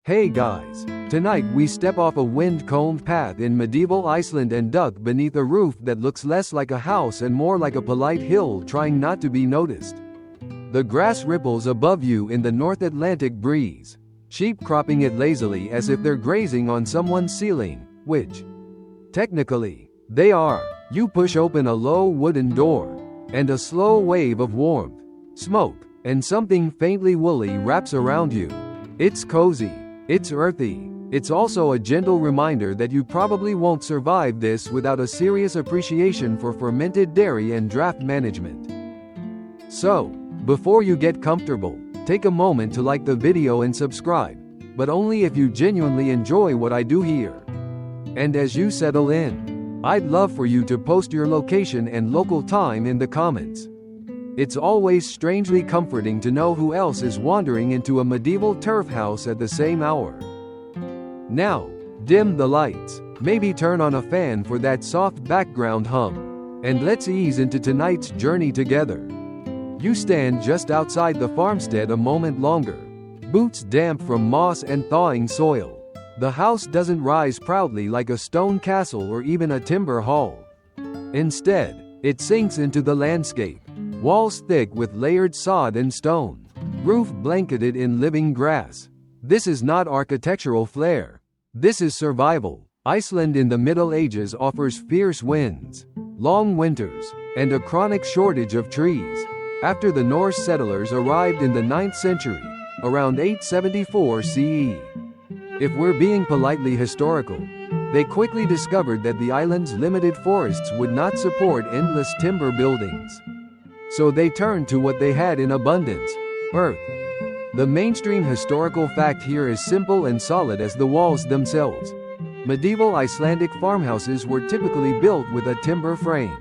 Hey guys! Tonight we step off a wind-combed path in medieval Iceland and duck beneath a roof that looks less like a house and more like a polite hill trying not to be noticed. The grass ripples above you in the North Atlantic breeze, sheep cropping it lazily as if they're grazing on someone's ceiling, which, technically, they are. You push open a low wooden door, and a slow wave of warmth, smoke, and something faintly woolly wraps around you. It's cozy. It's earthy. It's also a gentle reminder that you probably won't survive this without a serious appreciation for fermented dairy and draft management. So, before you get comfortable, take a moment to like the video and subscribe, but only if you genuinely enjoy what I do here. And as you settle in, I'd love for you to post your location and local time in the comments. It's always strangely comforting to know who else is wandering into a medieval turf house at the same hour. Now, dim the lights, maybe turn on a fan for that soft background hum, and let's ease into tonight's journey together. You stand just outside the farmstead a moment longer, boots damp from moss and thawing soil. The house doesn't rise proudly like a stone castle or even a timber hall. Instead, it sinks into the landscape. Walls thick with layered sod and stone, roof blanketed in living grass. This is not architectural flair. This is survival. Iceland in the Middle Ages offers fierce winds, long winters, and a chronic shortage of trees. After the Norse settlers arrived in the 9th century, around 874 CE. If we're being politely historical, they quickly discovered that the island's limited forests would not support endless timber buildings. So they turned to what they had in abundance: earth. The mainstream historical fact here is simple and solid as the walls themselves. Medieval Icelandic farmhouses were typically built with a timber frame,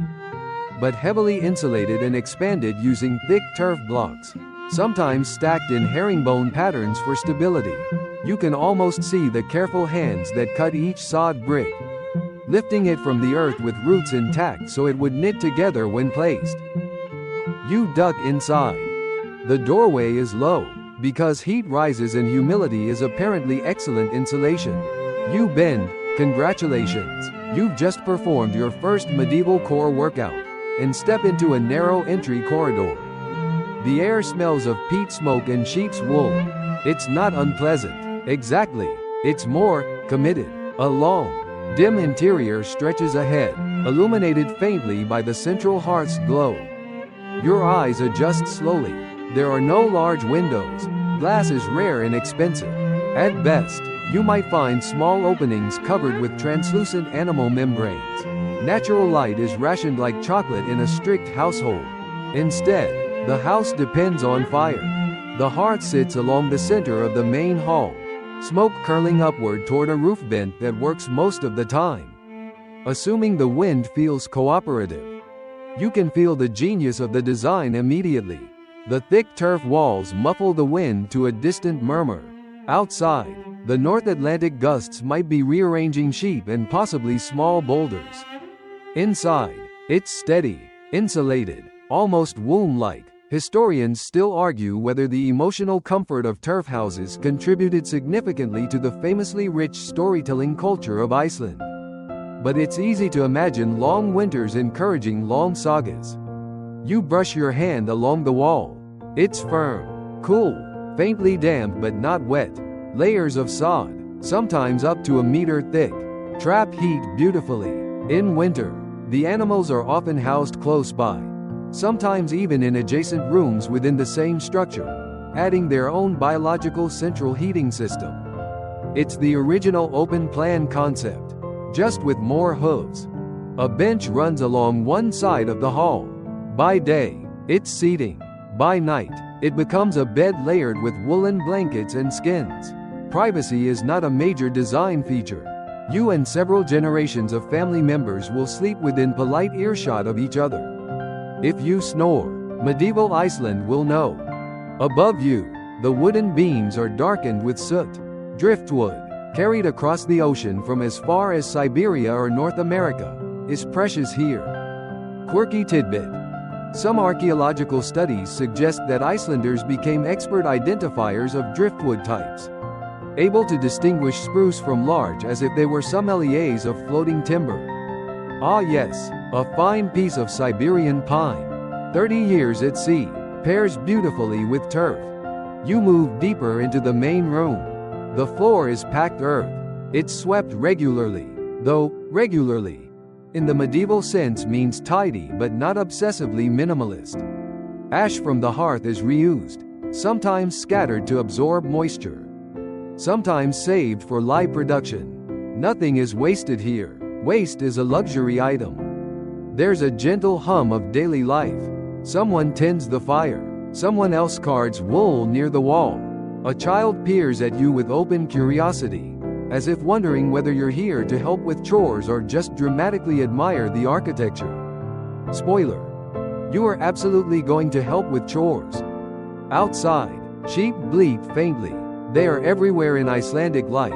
but heavily insulated and expanded using thick turf blocks, sometimes stacked in herringbone patterns for stability. You can almost see the careful hands that cut each sod brick, lifting it from the earth with roots intact so it would knit together when placed. You duck inside. The doorway is low, because heat rises and humidity is apparently excellent insulation. You bend. Congratulations! You've just performed your first medieval core workout, and step into a narrow entry corridor. The air smells of peat smoke and sheep's wool. It's not unpleasant. Exactly. It's more committed. A long, dim interior stretches ahead, illuminated faintly by the central hearth's glow. Your eyes adjust slowly. There are no large windows. Glass is rare and expensive. At best, you might find small openings covered with translucent animal membranes. Natural light is rationed like chocolate in a strict household. Instead, the house depends on fire. The hearth sits along the center of the main hall, smoke curling upward toward a roof vent that works most of the time. Assuming the wind feels cooperative, you can feel the genius of the design immediately. The thick turf walls muffle the wind to a distant murmur. Outside, the North Atlantic gusts might be rearranging sheep and possibly small boulders. Inside, it's steady, insulated, almost womb-like. Historians still argue whether the emotional comfort of turf houses contributed significantly to the famously rich storytelling culture of Iceland. But it's easy to imagine long winters encouraging long sagas. You brush your hand along the wall. It's firm, cool, faintly damp but not wet. Layers of sod, sometimes up to a meter thick, trap heat beautifully. In winter, the animals are often housed close by, sometimes even in adjacent rooms within the same structure, adding their own biological central heating system. It's the original open-plan concept, just with more hooves. A bench runs along one side of the hall. By day, it's seating. By night, it becomes a bed layered with woolen blankets and skins. Privacy is not a major design feature. You and several generations of family members will sleep within polite earshot of each other. If you snore, medieval Iceland will know. Above you, the wooden beams are darkened with soot. Driftwood, carried across the ocean from as far as Siberia or North America, is precious here. Quirky tidbit: some archaeological studies suggest that Icelanders became expert identifiers of driftwood types. able to distinguish spruce from larch as if they were sommeliers of floating timber. Ah yes, a fine piece of Siberian pine. 30 years at sea, pairs beautifully with turf. You move deeper into the main room. The floor is packed earth. It's swept regularly, though regularly in the medieval sense means tidy but not obsessively minimalist. Ash from the hearth is reused, sometimes scattered to absorb moisture, sometimes saved for live production. Nothing is wasted here. Waste is a luxury item. There's a gentle hum of daily life. Someone tends the fire. Someone else cards wool near the wall. A child peers at you with open curiosity, as if wondering whether you're here to help with chores or just dramatically admire the architecture. Spoiler: you are absolutely going to help with chores. Outside, sheep bleat faintly. They are everywhere in Icelandic life.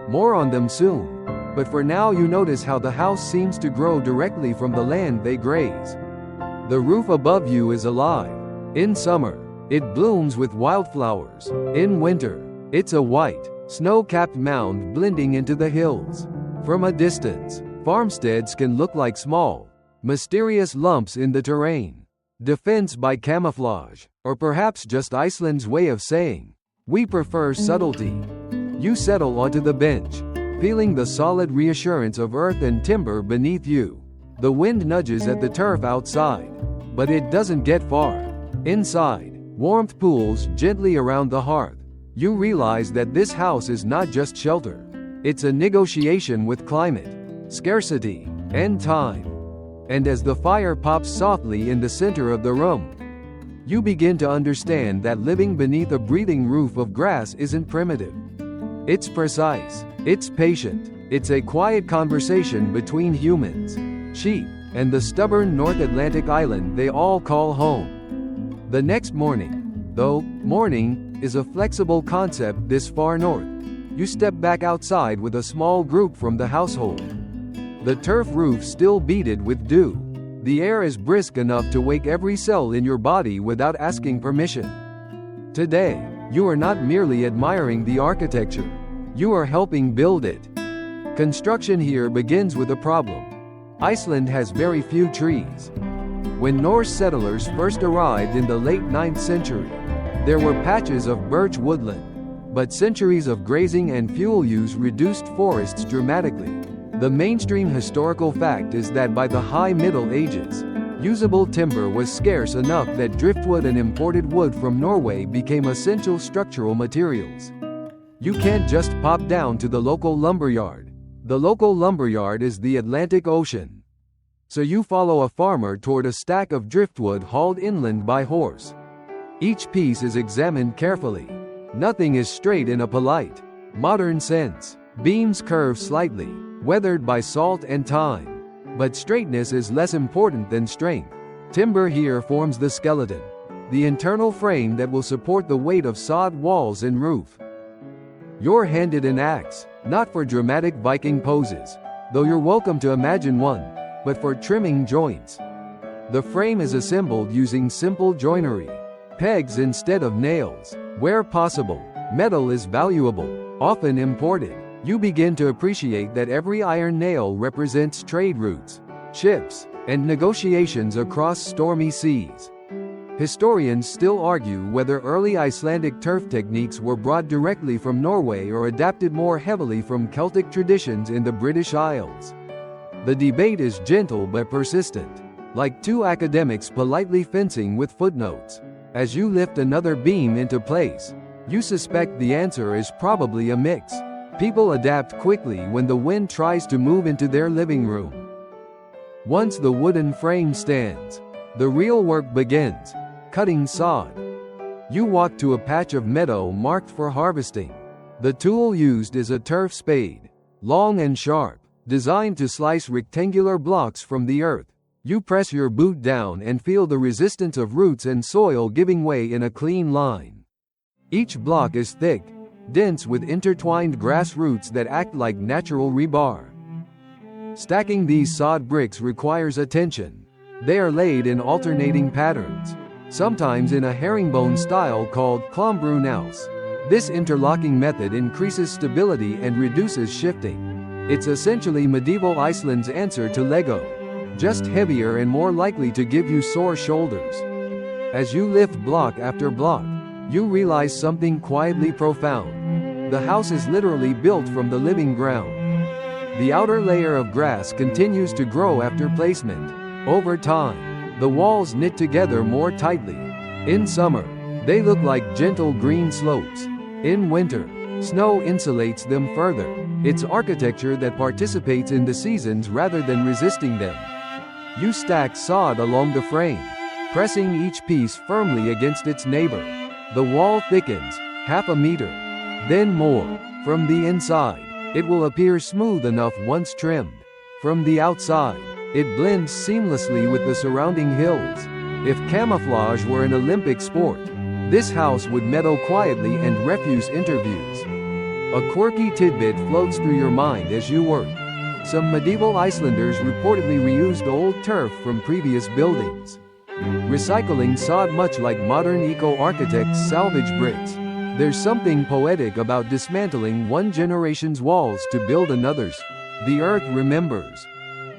More on them soon. But for now you notice how the house seems to grow directly from the land they graze. The roof above you is alive. In summer, it blooms with wildflowers. In winter, it's a white, snow-capped mound blending into the hills. From a distance, farmsteads can look like small, mysterious lumps in the terrain. Defense by camouflage, or perhaps just Iceland's way of saying, we prefer subtlety. You settle onto the bench, feeling the solid reassurance of earth and timber beneath you. The wind nudges at the turf outside, but it doesn't get far. Inside, warmth pools gently around the hearth. You realize that this house is not just shelter. It's a negotiation with climate, scarcity, and time. And as the fire pops softly in the center of the room, you begin to understand that living beneath a breathing roof of grass isn't primitive. It's precise. It's patient. It's a quiet conversation between humans, sheep, and the stubborn North Atlantic island they all call home. The next morning, though morning is a flexible concept this far north, you step back outside with a small group from the household. The turf roof still beaded with dew. The air is brisk enough to wake every cell in your body without asking permission. Today, you are not merely admiring the architecture. You are helping build it. Construction here begins with a problem. Iceland has very few trees. When Norse settlers first arrived in the late 9th century, there were patches of birch woodland, but centuries of grazing and fuel use reduced forests dramatically. The mainstream historical fact is that by the High Middle Ages, usable timber was scarce enough that driftwood and imported wood from Norway became essential structural materials. You can't just pop down to the local lumberyard. The local lumberyard is the Atlantic Ocean. So you follow a farmer toward a stack of driftwood hauled inland by horse. Each piece is examined carefully. Nothing is straight in a polite, modern sense. Beams curve slightly, weathered by salt and time. But straightness is less important than strength. Timber here forms the skeleton, the internal frame that will support the weight of sod walls and roof. You're handed an axe, not for dramatic Viking poses, though you're welcome to imagine one, but for trimming joints. The frame is assembled using simple joinery, pegs instead of nails. Where possible, metal is valuable, often imported. You begin to appreciate that every iron nail represents trade routes, ships, and negotiations across stormy seas. Historians still argue whether early Icelandic turf techniques were brought directly from Norway or adapted more heavily from Celtic traditions in the British Isles. The debate is gentle but persistent, like two academics politely fencing with footnotes. As you lift another beam into place, you suspect the answer is probably a mix. People adapt quickly when the wind tries to move into their living room. Once the wooden frame stands, the real work begins. Cutting sod. You walk to a patch of meadow marked for harvesting. The tool used is a turf spade, long and sharp, designed to slice rectangular blocks from the earth. You press your boot down and feel the resistance of roots and soil giving way in a clean line. Each block is thick, dense with intertwined grass roots that act like natural rebar. Stacking these sod bricks requires attention. They are laid in alternating patterns, sometimes in a herringbone style called klombrunals. This interlocking method increases stability and reduces shifting. It's essentially medieval Iceland's answer to Lego, just heavier and more likely to give you sore shoulders. As you lift block after block, you realize something quietly profound. The house is literally built from the living ground. The outer layer of grass continues to grow after placement. Over time, the walls knit together more tightly. In summer, they look like gentle green slopes. In winter, snow insulates them further. It's architecture that participates in the seasons rather than resisting them. You stack sod along the frame, pressing each piece firmly against its neighbor. The wall thickens, half a meter, then more. From the inside, it will appear smooth enough once trimmed. From the outside, it blends seamlessly with the surrounding hills. If camouflage were an Olympic sport, this house would meadow quietly and refuse interviews. A quirky tidbit floats through your mind as you work. Some medieval Icelanders reportedly reused old turf from previous buildings, recycling sod much like modern eco-architects salvage bricks. There's something poetic about dismantling one generation's walls to build another's. The earth remembers.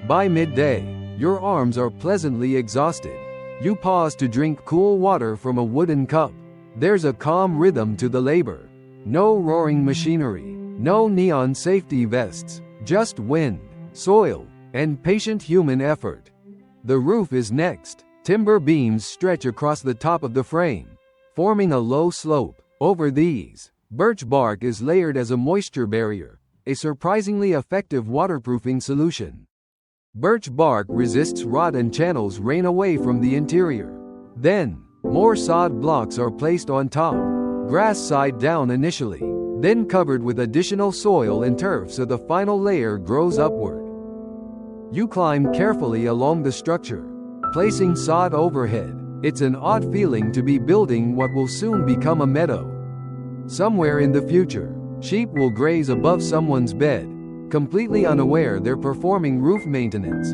By midday, your arms are pleasantly exhausted. You pause to drink cool water from a wooden cup. There's a calm rhythm to the labor. No roaring machinery, no neon safety vests, just wind, soil, and patient human effort. The roof is next. Timber beams stretch across the top of the frame, forming a low slope. Over these, birch bark is layered as a moisture barrier, a surprisingly effective waterproofing solution. Birch bark resists rot and channels rain away from the interior. Then, more sod blocks are placed on top, grass side down initially, then covered with additional soil and turf so the final layer grows upward. You climb carefully along the structure, placing sod overhead. It's an odd feeling to be building what will soon become a meadow. Somewhere in the future, sheep will graze above someone's bed, completely unaware they're performing roof maintenance.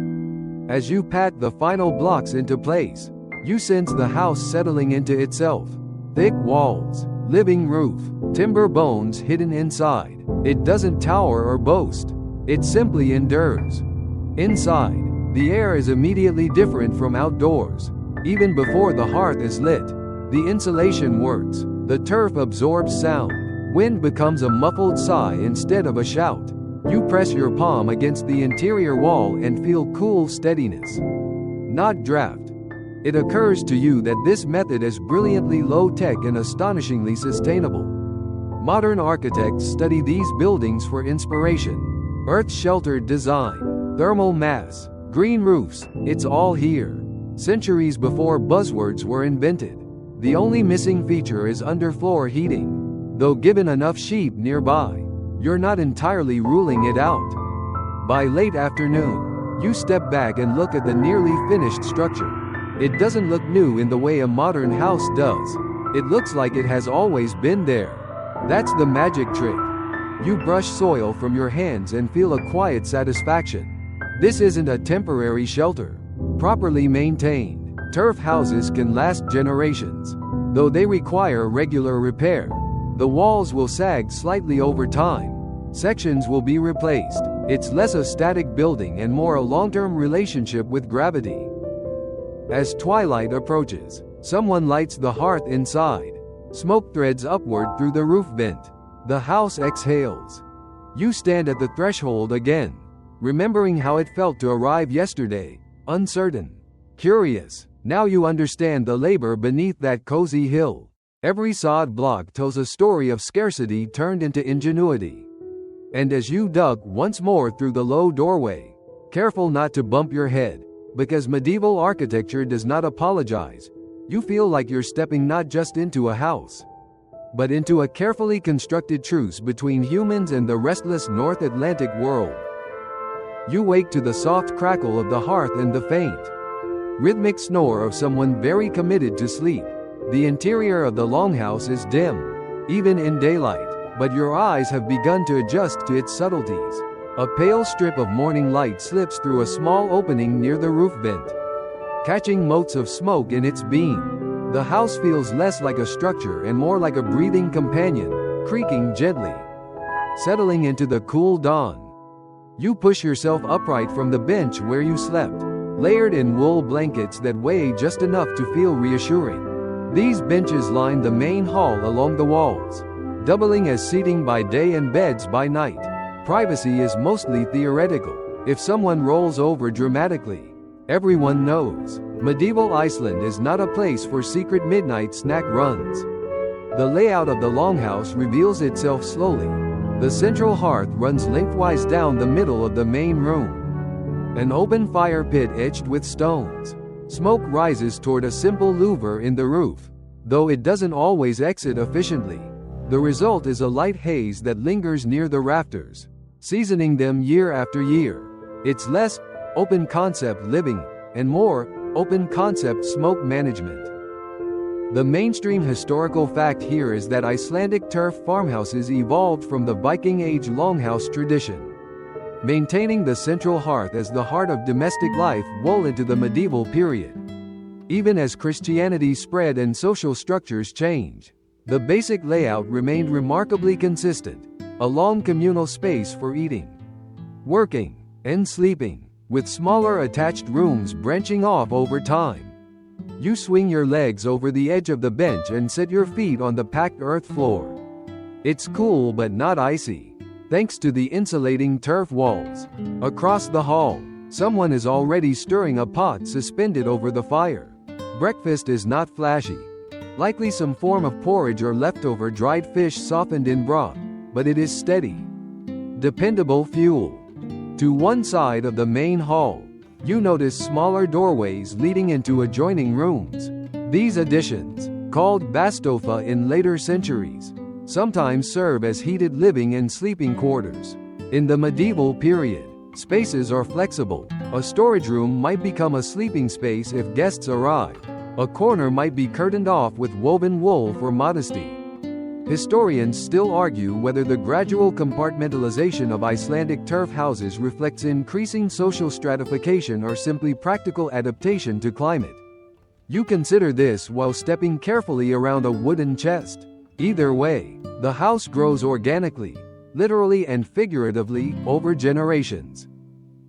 As you pat the final blocks into place, you sense the house settling into itself. Thick walls, living roof, timber bones hidden inside. It doesn't tower or boast. It simply endures. Inside, the air is immediately different from outdoors. Even before the hearth is lit, the insulation works. The turf absorbs sound. Wind becomes a muffled sigh instead of a shout. You press your palm against the interior wall and feel cool steadiness, not draft. It occurs to you that this method is brilliantly low-tech and astonishingly sustainable. Modern architects study these buildings for inspiration. Earth-sheltered design, thermal mass, green roofs, it's all here. Centuries before buzzwords were invented. The only missing feature is underfloor heating. Though given enough sheep nearby, you're not entirely ruling it out. By late afternoon, you step back and look at the nearly finished structure. It doesn't look new in the way a modern house does. It looks like it has always been there. That's the magic trick. You brush soil from your hands and feel a quiet satisfaction. This isn't a temporary shelter. Properly maintained, turf houses can last generations. Though they require regular repair, the walls will sag slightly over time. Sections will be replaced. It's less a static building and more a long-term relationship with gravity. As twilight approaches, someone lights the hearth inside. Smoke threads upward through the roof vent. The house exhales. You stand at the threshold again, remembering how it felt to arrive yesterday. Uncertain, curious. Now you understand the labor beneath that cozy hill. Every sod block tells a story of scarcity turned into ingenuity. And as you dug once more through the low doorway, careful not to bump your head, because medieval architecture does not apologize, you feel like you're stepping not just into a house, but into a carefully constructed truce between humans and the restless North Atlantic world. You wake to the soft crackle of the hearth and the faint, rhythmic snore of someone very committed to sleep. The interior of the longhouse is dim, even in daylight, but your eyes have begun to adjust to its subtleties. A pale strip of morning light slips through a small opening near the roof vent, catching motes of smoke in its beam. The house feels less like a structure and more like a breathing companion, creaking gently. Settling into the cool dawn. You push yourself upright from the bench where you slept, layered in wool blankets that weigh just enough to feel reassuring. These benches line the main hall along the walls, doubling as seating by day and beds by night. Privacy is mostly theoretical. If someone rolls over dramatically, everyone knows. Medieval Iceland is not a place for secret midnight snack runs. The layout of the longhouse reveals itself slowly. The central hearth runs lengthwise down the middle of the main room. An open fire pit etched with stones. Smoke rises toward a simple louver in the roof, though it doesn't always exit efficiently. The result is a light haze that lingers near the rafters, seasoning them year after year. It's less open concept living and more open concept smoke management. The mainstream historical fact here is that Icelandic turf farmhouses evolved from the Viking Age longhouse tradition, maintaining the central hearth as the heart of domestic life well into the medieval period. Even as Christianity spread and social structures changed, the basic layout remained remarkably consistent: a long communal space for eating, working, and sleeping, with smaller attached rooms branching off over time. You swing your legs over the edge of the bench and set your feet on the packed earth floor. It's cool but not icy, thanks to the insulating turf walls. Across the hall, someone is already stirring a pot suspended over the fire. Breakfast is not flashy, likely some form of porridge or leftover dried fish softened in broth, but it is steady, dependable fuel. To one side of the main hall, you notice smaller doorways leading into adjoining rooms. These additions, called bastofa in later centuries, sometimes serve as heated living and sleeping quarters. In the medieval period, spaces are flexible. A storage room might become a sleeping space if guests arrive. A corner might be curtained off with woven wool for modesty. Historians still argue whether the gradual compartmentalization of Icelandic turf houses reflects increasing social stratification or simply practical adaptation to climate. You consider this while stepping carefully around a wooden chest. Either way, the house grows organically, literally and figuratively, over generations.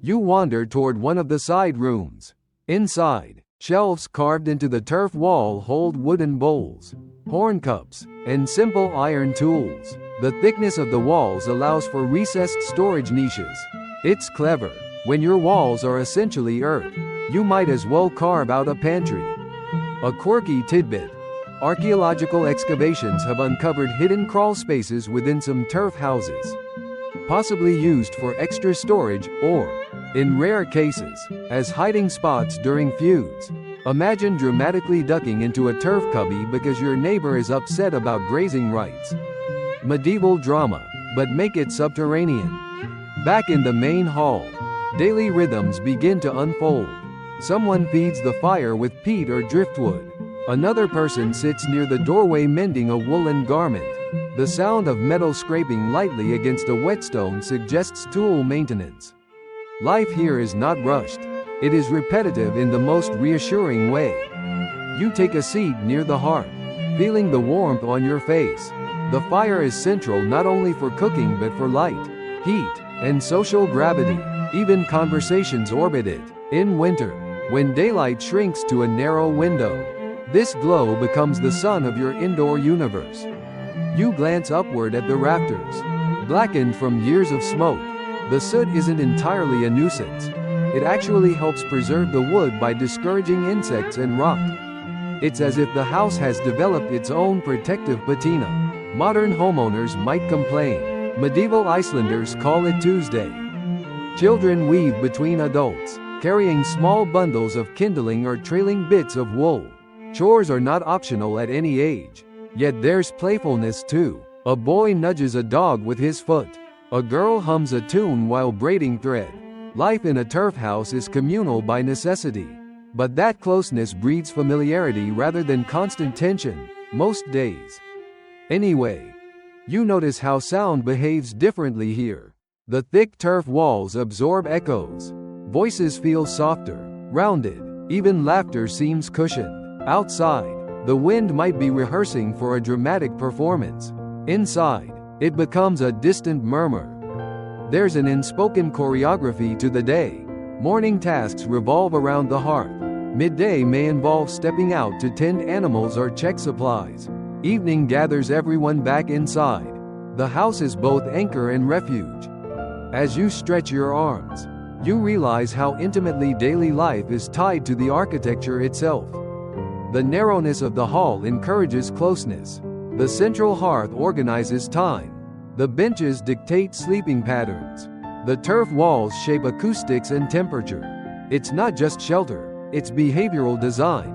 You wander toward one of the side rooms. Inside, shelves carved into the turf wall hold wooden bowls, horn cups, and simple iron tools. The thickness of the walls allows for recessed storage niches. It's clever. When your walls are essentially earth, you might as well carve out a pantry. A quirky tidbit: archaeological excavations have uncovered hidden crawl spaces within some turf houses, possibly used for extra storage or, in rare cases, as hiding spots during feuds. Imagine dramatically ducking into a turf cubby because your neighbor is upset about grazing rights. Medieval drama, but make it subterranean. Back in the main hall, daily rhythms begin to unfold. Someone feeds the fire with peat or driftwood. Another person sits near the doorway mending a woolen garment. The sound of metal scraping lightly against a whetstone suggests tool maintenance. Life here is not rushed. It is repetitive in the most reassuring way. You take a seat near the hearth, feeling the warmth on your face. The fire is central not only for cooking but for light, heat, and social gravity. Even conversations orbit it. In winter, when daylight shrinks to a narrow window, this glow becomes the sun of your indoor universe. You glance upward at the rafters, blackened from years of smoke. The soot isn't entirely a nuisance. It actually helps preserve the wood by discouraging insects and rot. It's as if the house has developed its own protective patina. Modern homeowners might complain. Medieval Icelanders call it Tuesday. Children weave between adults, carrying small bundles of kindling or trailing bits of wool. Chores are not optional at any age. Yet there's playfulness too. A boy nudges a dog with his foot. A girl hums a tune while braiding thread. Life in a turf house is communal by necessity. But that closeness breeds familiarity rather than constant tension, most days. Anyway, you notice how sound behaves differently here. The thick turf walls absorb echoes. Voices feel softer, rounded, even laughter seems cushioned. Outside, the wind might be rehearsing for a dramatic performance. Inside, it becomes a distant murmur. There's an unspoken choreography to the day. Morning tasks revolve around the hearth. Midday may involve stepping out to tend animals or check supplies. Evening gathers everyone back inside. The house is both anchor and refuge. As you stretch your arms, you realize how intimately daily life is tied to the architecture itself. The narrowness of the hall encourages closeness. The central hearth organizes time. The benches dictate sleeping patterns. The turf walls shape acoustics and temperature. It's not just shelter, it's behavioral design.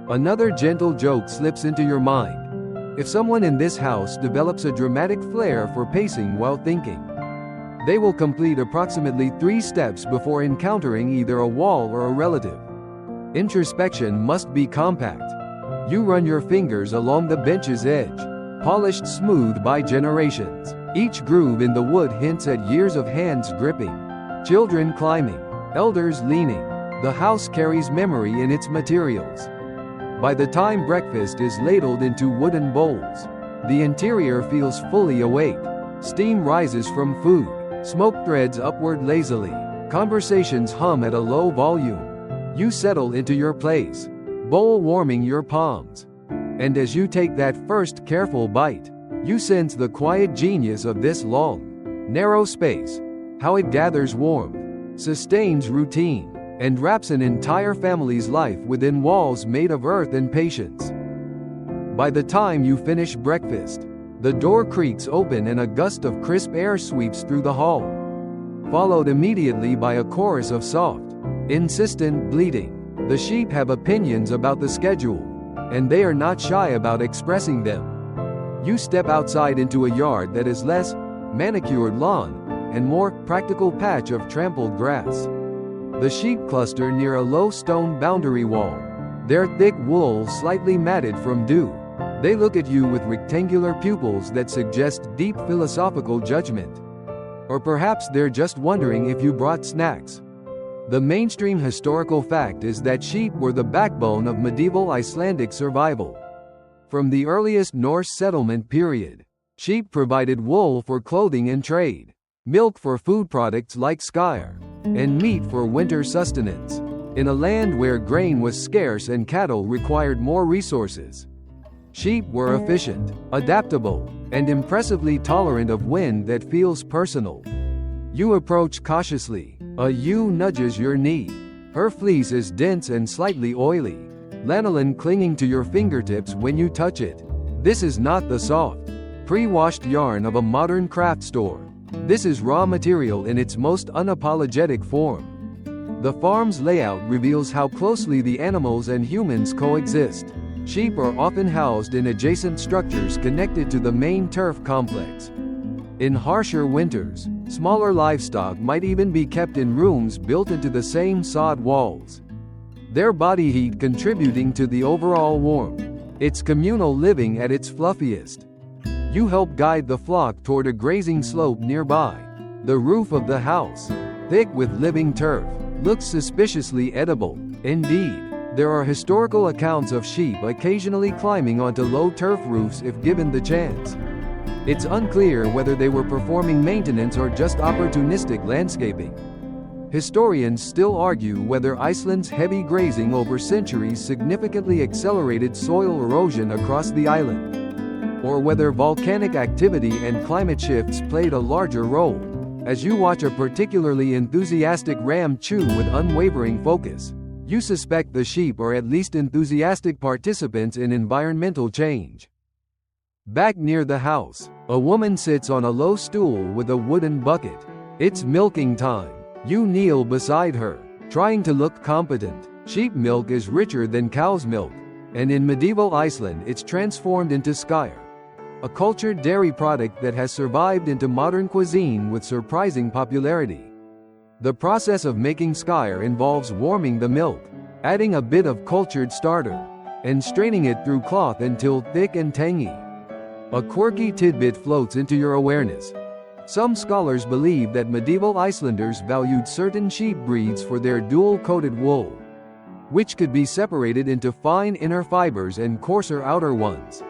Another gentle joke slips into your mind. If someone in this house develops a dramatic flair for pacing while thinking, they will complete approximately 3 steps before encountering either a wall or a relative. Introspection must be compact. You run your fingers along the bench's edge, polished smooth by generations. Each groove in the wood hints at years of hands gripping, children climbing, elders leaning. The house carries memory in its materials. By the time breakfast is ladled into wooden bowls, the interior feels fully awake. Steam rises from food, smoke threads upward lazily, conversations hum at a low volume. You settle into your place, bowl warming your palms. And as you take that first careful bite, you sense the quiet genius of this long, narrow space, how it gathers warmth, sustains routine, and wraps an entire family's life within walls made of earth and patience. By the time you finish breakfast, the door creaks open and a gust of crisp air sweeps through the hall, followed immediately by a chorus of soft, insistent bleating. The sheep have opinions about the schedule, and they are not shy about expressing them. You step outside into a yard that is less manicured lawn and more practical patch of trampled grass. The sheep cluster near a low stone boundary wall, their thick wool slightly matted from dew. They look at you with rectangular pupils that suggest deep philosophical judgment. Or perhaps they're just wondering if you brought snacks. The mainstream historical fact is that sheep were the backbone of medieval Icelandic survival. From the earliest Norse settlement period, sheep provided wool for clothing and trade, milk for food products like skyr, and meat for winter sustenance. In a land where grain was scarce and cattle required more resources, sheep were efficient, adaptable, and impressively tolerant of wind that feels personal. You approach cautiously. A ewe nudges your knee. Her fleece is dense and slightly oily, lanolin clinging to your fingertips when you touch it. This is not the soft, pre-washed yarn of a modern craft store. This is raw material in its most unapologetic form. The farm's layout reveals how closely the animals and humans coexist. Sheep are often housed in adjacent structures connected to the main turf complex. In harsher winters, smaller livestock might even be kept in rooms built into the same sod walls, their body heat contributing to the overall warmth. It's communal living at its fluffiest. You help guide the flock toward a grazing slope nearby. The roof of the house, thick with living turf, looks suspiciously edible. Indeed, there are historical accounts of sheep occasionally climbing onto low turf roofs if given the chance. It's unclear whether they were performing maintenance or just opportunistic landscaping. Historians still argue whether Iceland's heavy grazing over centuries significantly accelerated soil erosion across the island, or whether volcanic activity and climate shifts played a larger role. As you watch a particularly enthusiastic ram chew with unwavering focus, you suspect the sheep are at least enthusiastic participants in environmental change. Back near the house, a woman sits on a low stool with a wooden bucket. It's milking time. You kneel beside her, trying to look competent. Sheep milk is richer than cow's milk, and in medieval Iceland it's transformed into skyr, a cultured dairy product that has survived into modern cuisine with surprising popularity. The process of making skyr involves warming the milk, adding a bit of cultured starter, and straining it through cloth until thick and tangy. A quirky tidbit floats into your awareness. Some scholars believe that medieval Icelanders valued certain sheep breeds for their dual-coated wool, which could be separated into fine inner fibers and coarser outer ones.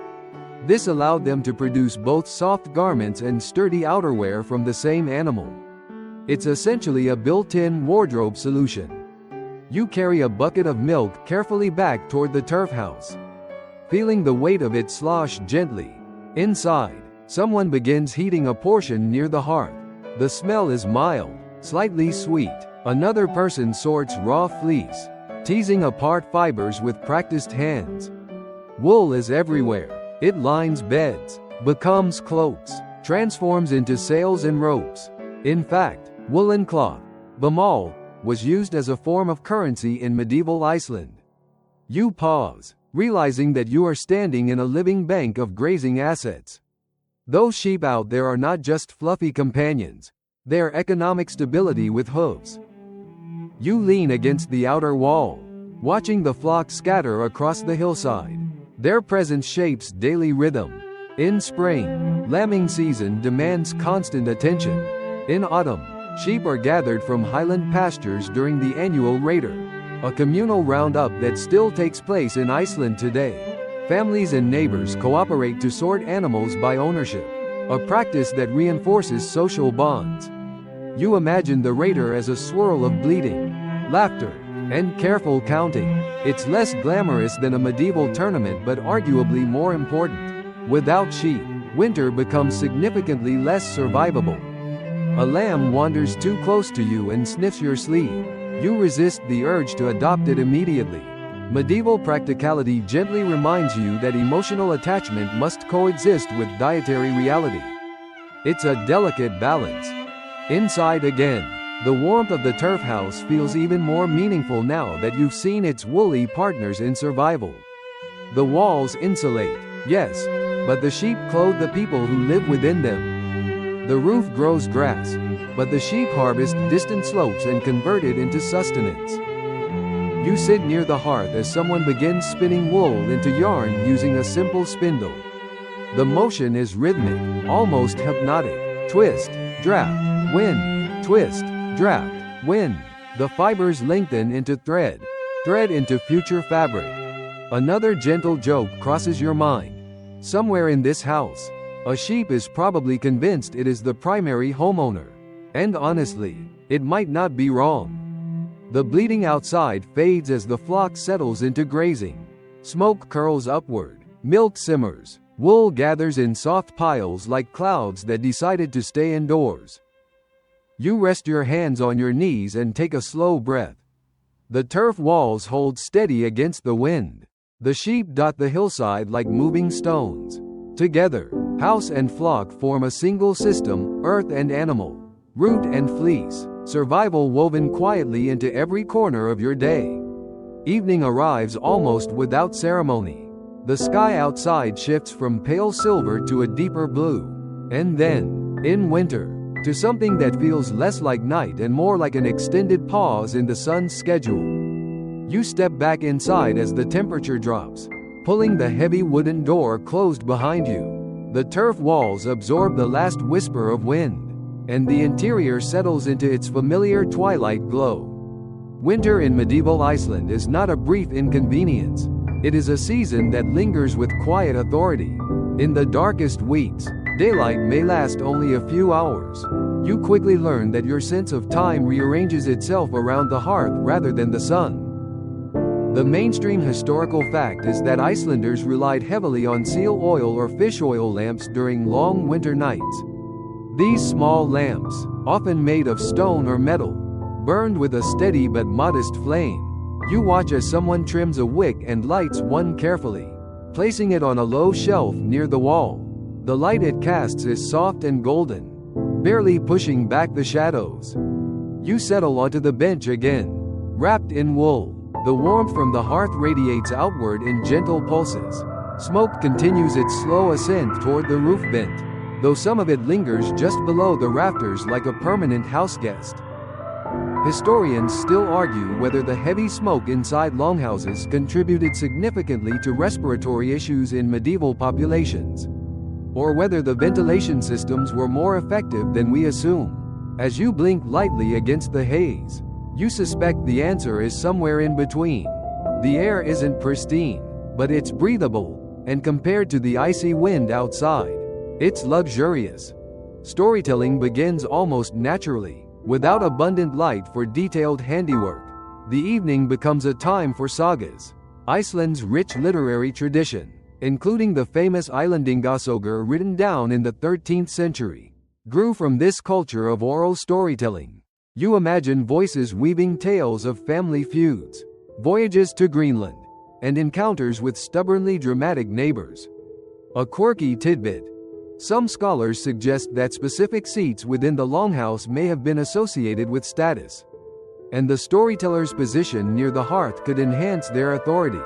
This allowed them to produce both soft garments and sturdy outerwear from the same animal. It's essentially a built-in wardrobe solution. You carry a bucket of milk carefully back toward the turf house, feeling the weight of it slosh gently. Inside, someone begins heating a portion near the hearth. The smell is mild, slightly sweet. Another person sorts raw fleece, teasing apart fibers with practiced hands. Wool is everywhere. It lines beds, becomes cloaks, transforms into sails and ropes. In fact, woolen cloth, bamal, was used as a form of currency in medieval Iceland. You pause, realizing that you are standing in a living bank of grazing assets. Those sheep out there are not just fluffy companions, they are economic stability with hooves. You lean against the outer wall, watching the flock scatter across the hillside. Their presence shapes daily rhythm. In spring, lambing season demands constant attention. In autumn, sheep are gathered from highland pastures during the annual raider, a communal roundup that still takes place in Iceland today. Families and neighbors cooperate to sort animals by ownership, a practice that reinforces social bonds. You imagine the raider as a swirl of bleating, laughter, and careful counting. It's less glamorous than a medieval tournament but arguably more important. Without sheep, winter becomes significantly less survivable. A lamb wanders too close to you and sniffs your sleeve. You resist the urge to adopt it immediately. Medieval practicality gently reminds you that emotional attachment must coexist with dietary reality. It's a delicate balance. Inside again, the warmth of the turf house feels even more meaningful now that you've seen its woolly partners in survival. The walls insulate, yes, but the sheep clothe the people who live within them. The roof grows grass, but the sheep harvest distant slopes and convert it into sustenance. You sit near the hearth as someone begins spinning wool into yarn using a simple spindle. The motion is rhythmic, almost hypnotic. Twist, draft, wind, twist, draft, wind. The fibers lengthen into thread, thread into future fabric. Another gentle joke crosses your mind. Somewhere in this house, a sheep is probably convinced it is the primary homeowner. And honestly, it might not be wrong. The bleating outside fades as the flock settles into grazing. Smoke curls upward, milk simmers, wool gathers in soft piles like clouds that decided to stay indoors. You rest your hands on your knees and take a slow breath. The turf walls hold steady against the wind. The sheep dot the hillside like moving stones. Together, house and flock form a single system, earth and animal, root and fleece, survival woven quietly into every corner of your day. Evening arrives almost without ceremony. The sky outside shifts from pale silver to a deeper blue. And then, in winter, to something that feels less like night and more like an extended pause in the sun's schedule. You step back inside as the temperature drops, pulling the heavy wooden door closed behind you. The turf walls absorb the last whisper of wind, and the interior settles into its familiar twilight glow. Winter in medieval Iceland is not a brief inconvenience. It is a season that lingers with quiet authority. In the darkest weeks, daylight may last only a few hours. You quickly learn that your sense of time rearranges itself around the hearth rather than the sun. The mainstream historical fact is that Icelanders relied heavily on seal oil or fish oil lamps during long winter nights. These small lamps, often made of stone or metal, burned with a steady but modest flame. You watch as someone trims a wick and lights one carefully, placing it on a low shelf near the wall. The light it casts is soft and golden, barely pushing back the shadows. You settle onto the bench again, wrapped in wool. The warmth from the hearth radiates outward in gentle pulses. Smoke continues its slow ascent toward the roof vent, though some of it lingers just below the rafters like a permanent houseguest. Historians still argue whether the heavy smoke inside longhouses contributed significantly to respiratory issues in medieval populations, or whether the ventilation systems were more effective than we assume. As you blink lightly against the haze, you suspect the answer is somewhere in between. The air isn't pristine, but it's breathable, and compared to the icy wind outside, it's luxurious. Storytelling begins almost naturally. Without abundant light for detailed handiwork, the evening becomes a time for sagas. Iceland's rich literary tradition, including the famous Islandingasagur written down in the 13th century, grew from this culture of oral storytelling. You imagine voices weaving tales of family feuds, voyages to Greenland, and encounters with stubbornly dramatic neighbors. A quirky tidbit. Some scholars suggest that specific seats within the longhouse may have been associated with status, and the storyteller's position near the hearth could enhance their authority.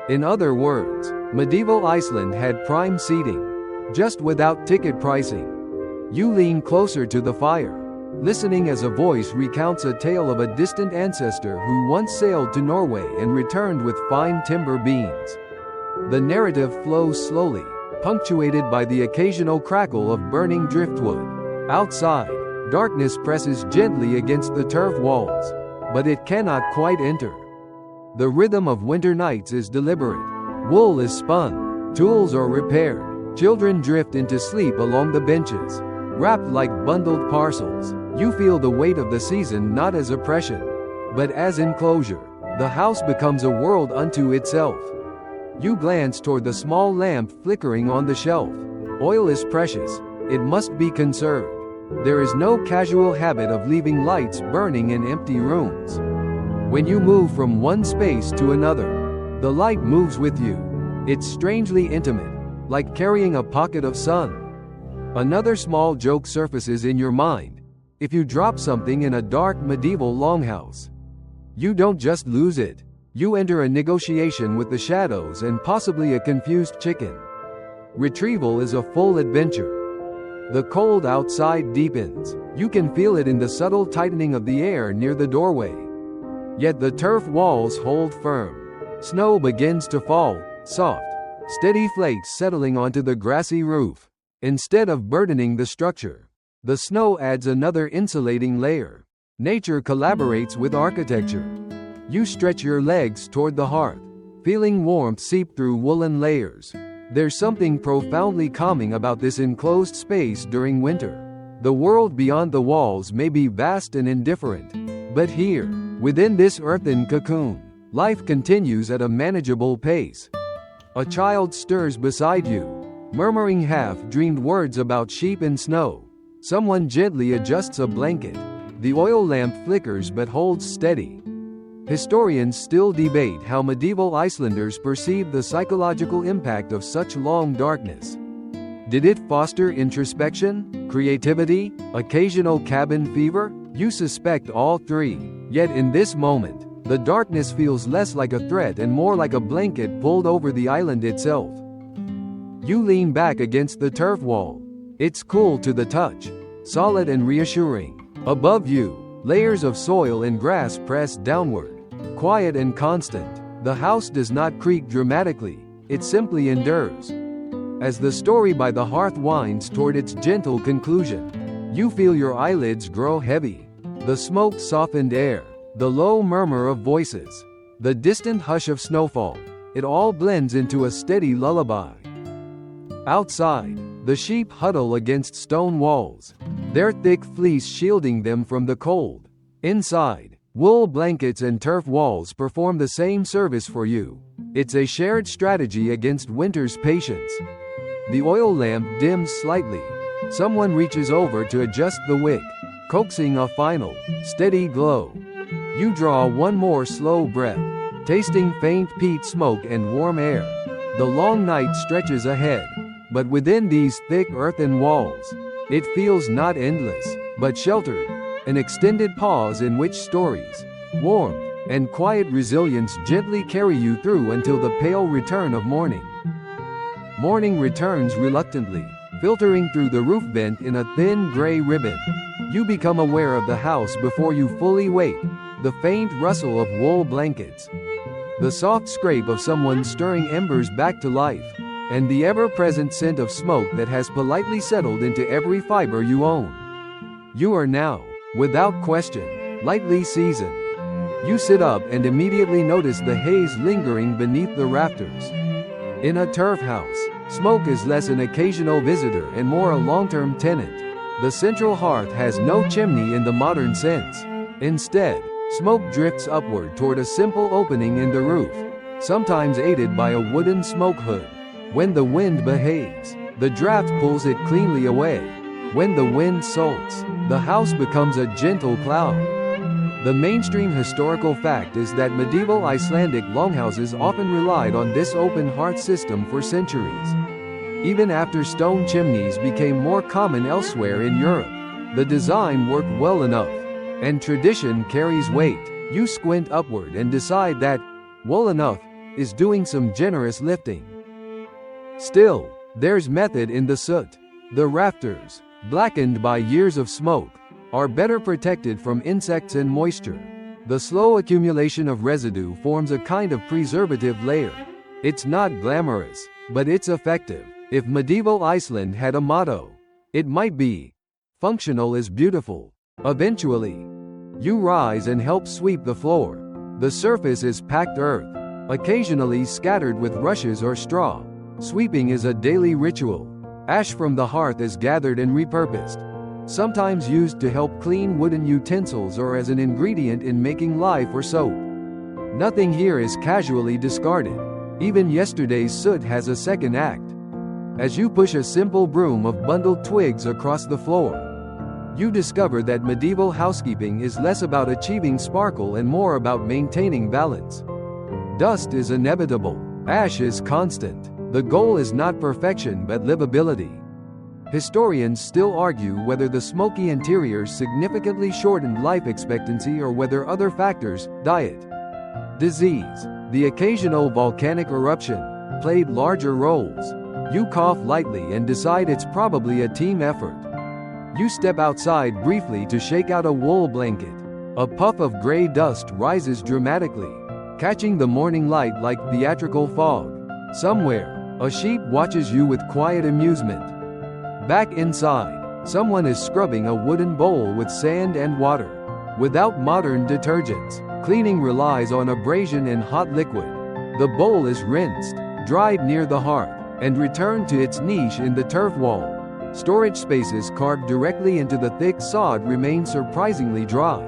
In other words, medieval Iceland had prime seating, just without ticket pricing. You lean closer to the fire, listening as a voice recounts a tale of a distant ancestor who once sailed to Norway and returned with fine timber beams. The narrative flows slowly, punctuated by the occasional crackle of burning driftwood. Outside, darkness presses gently against the turf walls, but it cannot quite enter. The rhythm of winter nights is deliberate. Wool is spun, tools are repaired, children drift into sleep along the benches, wrapped like bundled parcels. You feel the weight of the season not as oppression, but as enclosure. The house becomes a world unto itself. You glance toward the small lamp flickering on the shelf. Oil is precious. It must be conserved. There is no casual habit of leaving lights burning in empty rooms. When you move from one space to another, the light moves with you. It's strangely intimate, like carrying a pocket of sun. Another small joke surfaces in your mind. If you drop something in a dark medieval longhouse, you don't just lose it. You enter a negotiation with the shadows and possibly a confused chicken. Retrieval is a full adventure. The cold outside deepens. You can feel it in the subtle tightening of the air near the doorway. Yet the turf walls hold firm. Snow begins to fall, soft, steady flakes settling onto the grassy roof. Instead of burdening the structure, the snow adds another insulating layer. Nature collaborates with architecture. You stretch your legs toward the hearth, feeling warmth seep through woolen layers. There's something profoundly calming about this enclosed space during winter. The world beyond the walls may be vast and indifferent, but here, within this earthen cocoon, life continues at a manageable pace. A child stirs beside you, murmuring half-dreamed words about sheep and snow. Someone gently adjusts a blanket. The oil lamp flickers but holds steady. Historians still debate how medieval Icelanders perceived the psychological impact of such long darkness. Did it foster introspection, creativity, occasional cabin fever? You suspect all three. Yet in this moment, the darkness feels less like a threat and more like a blanket pulled over the island itself. You lean back against the turf wall. It's cool to the touch, solid and reassuring. Above you, layers of soil and grass press downward. Quiet and constant, the house does not creak dramatically, it simply endures. As the story by the hearth winds toward its gentle conclusion, you feel your eyelids grow heavy. The smoke-softened air, the low murmur of voices, the distant hush of snowfall, it all blends into a steady lullaby. Outside, the sheep huddle against stone walls, their thick fleece shielding them from the cold. Inside, wool blankets and turf walls perform the same service for you. It's a shared strategy against winter's patience. The oil lamp dims slightly. Someone reaches over to adjust the wick, coaxing a final, steady glow. You draw one more slow breath, tasting faint peat smoke and warm air. The long night stretches ahead, but within these thick earthen walls, it feels not endless, but sheltered. An extended pause in which stories, warmth, and quiet resilience gently carry you through until the pale return of morning. Morning returns reluctantly, filtering through the roof vent in a thin gray ribbon. You become aware of the house before you fully wake, the faint rustle of wool blankets, the soft scrape of someone stirring embers back to life, and the ever-present scent of smoke that has politely settled into every fiber you own. You are now, without question, lightly seasoned. You sit up and immediately notice the haze lingering beneath the rafters. In a turf house, smoke is less an occasional visitor and more a long-term tenant. The central hearth has no chimney in the modern sense. Instead, smoke drifts upward toward a simple opening in the roof, sometimes aided by a wooden smoke hood. When the wind behaves, the draft pulls it cleanly away. When the wind sulks, the house becomes a gentle cloud. The mainstream historical fact is that medieval Icelandic longhouses often relied on this open hearth system for centuries. Even after stone chimneys became more common elsewhere in Europe, the design worked well enough. And tradition carries weight. You squint upward and decide that, well enough, is doing some generous lifting. Still, there's method in the soot. The rafters, blackened by years of smoke, are better protected from insects and moisture. The slow accumulation of residue forms a kind of preservative layer. It's not glamorous, but it's effective. If medieval Iceland had a motto, it might be, "Functional is beautiful." Eventually, you rise and help sweep the floor. The surface is packed earth, occasionally scattered with rushes or straw. Sweeping is a daily ritual. Ash from the hearth is gathered and repurposed, sometimes used to help clean wooden utensils or as an ingredient in making lye or soap. Nothing here is casually discarded. Even yesterday's soot has a second act. As you push a simple broom of bundled twigs across the floor, you discover that medieval housekeeping is less about achieving sparkle and more about maintaining balance. Dust is inevitable. Ash is constant. The goal is not perfection but livability. Historians still argue whether the smoky interiors significantly shortened life expectancy or whether other factors, diet, disease, the occasional volcanic eruption, played larger roles. You cough lightly and decide it's probably a team effort. You step outside briefly to shake out a wool blanket. A puff of gray dust rises dramatically, catching the morning light like theatrical fog. Somewhere, a sheep watches you with quiet amusement. Back inside, someone is scrubbing a wooden bowl with sand and water. Without modern detergents, cleaning relies on abrasion and hot liquid. The bowl is rinsed, dried near the hearth, and returned to its niche in the turf wall. Storage spaces carved directly into the thick sod remain surprisingly dry,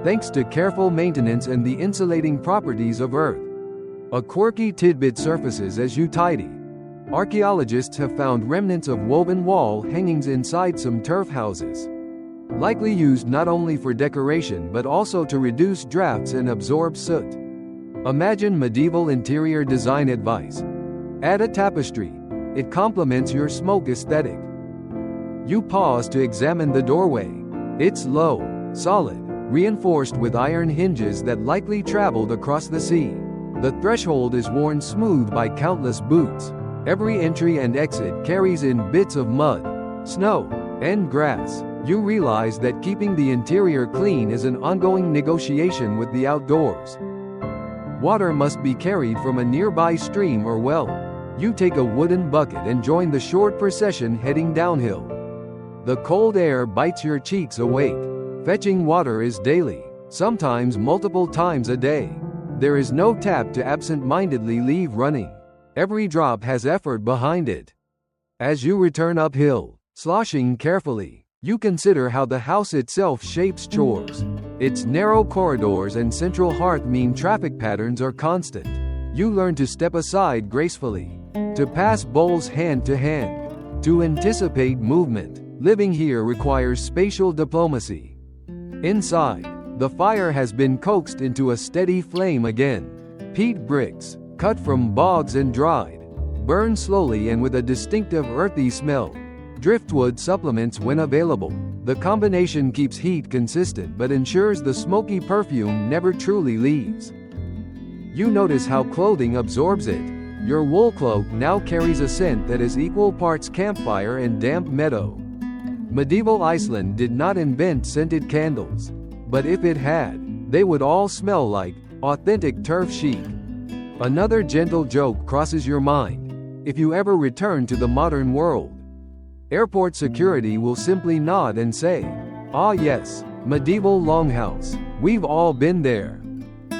thanks to careful maintenance and the insulating properties of earth. A quirky tidbit surfaces as you tidy. Archaeologists have found remnants of woven wall hangings inside some turf houses, likely used not only for decoration but also to reduce drafts and absorb soot. Imagine medieval interior design advice. Add a tapestry. It complements your smoke aesthetic. You pause to examine the doorway. It's low, solid, reinforced with iron hinges that likely traveled across the sea. The threshold is worn smooth by countless boots. Every entry and exit carries in bits of mud, snow, and grass. You realize that keeping the interior clean is an ongoing negotiation with the outdoors. Water must be carried from a nearby stream or well. You take a wooden bucket and join the short procession heading downhill. The cold air bites your cheeks awake. Fetching water is daily, sometimes multiple times a day. There is no tap to absent-mindedly leave running. Every drop has effort behind it. As you return uphill, sloshing carefully, you consider how the house itself shapes chores. Its narrow corridors and central hearth mean traffic patterns are constant. You learn to step aside gracefully, to pass bowls hand to hand, to anticipate movement. Living here requires spatial diplomacy. Inside, the fire has been coaxed into a steady flame again. Peat bricks, cut from bogs and dried, burn slowly and with a distinctive earthy smell. Driftwood supplements when available. The combination keeps heat consistent but ensures the smoky perfume never truly leaves. You notice how clothing absorbs it. Your wool cloak now carries a scent that is equal parts campfire and damp meadow. Medieval Iceland did not invent scented candles, but if it had, they would all smell like authentic turf chic. Another gentle joke crosses your mind. If you ever return to the modern world, airport security will simply nod and say, "Ah yes, medieval longhouse. We've all been there."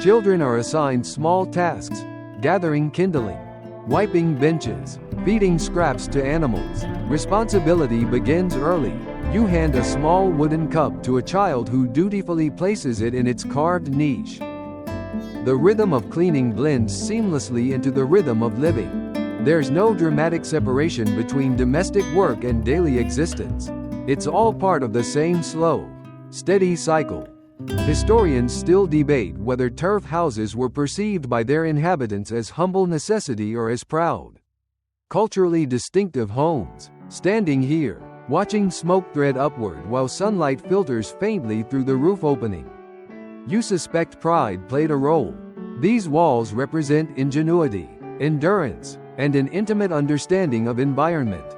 Children are assigned small tasks, gathering kindling, Wiping benches. Feeding scraps to animals. Responsibility begins early. You hand a small wooden cup to a child who dutifully places it in its carved niche. The rhythm of cleaning blends seamlessly into the rhythm of living. There's no dramatic separation between domestic work and daily existence. It's all part of the same slow, steady cycle. Historians still debate whether turf houses were perceived by their inhabitants as humble necessity or as proud, culturally distinctive homes. Standing here, watching smoke thread upward while sunlight filters faintly through the roof opening, you suspect pride played a role. These walls represent ingenuity, endurance, and an intimate understanding of environment.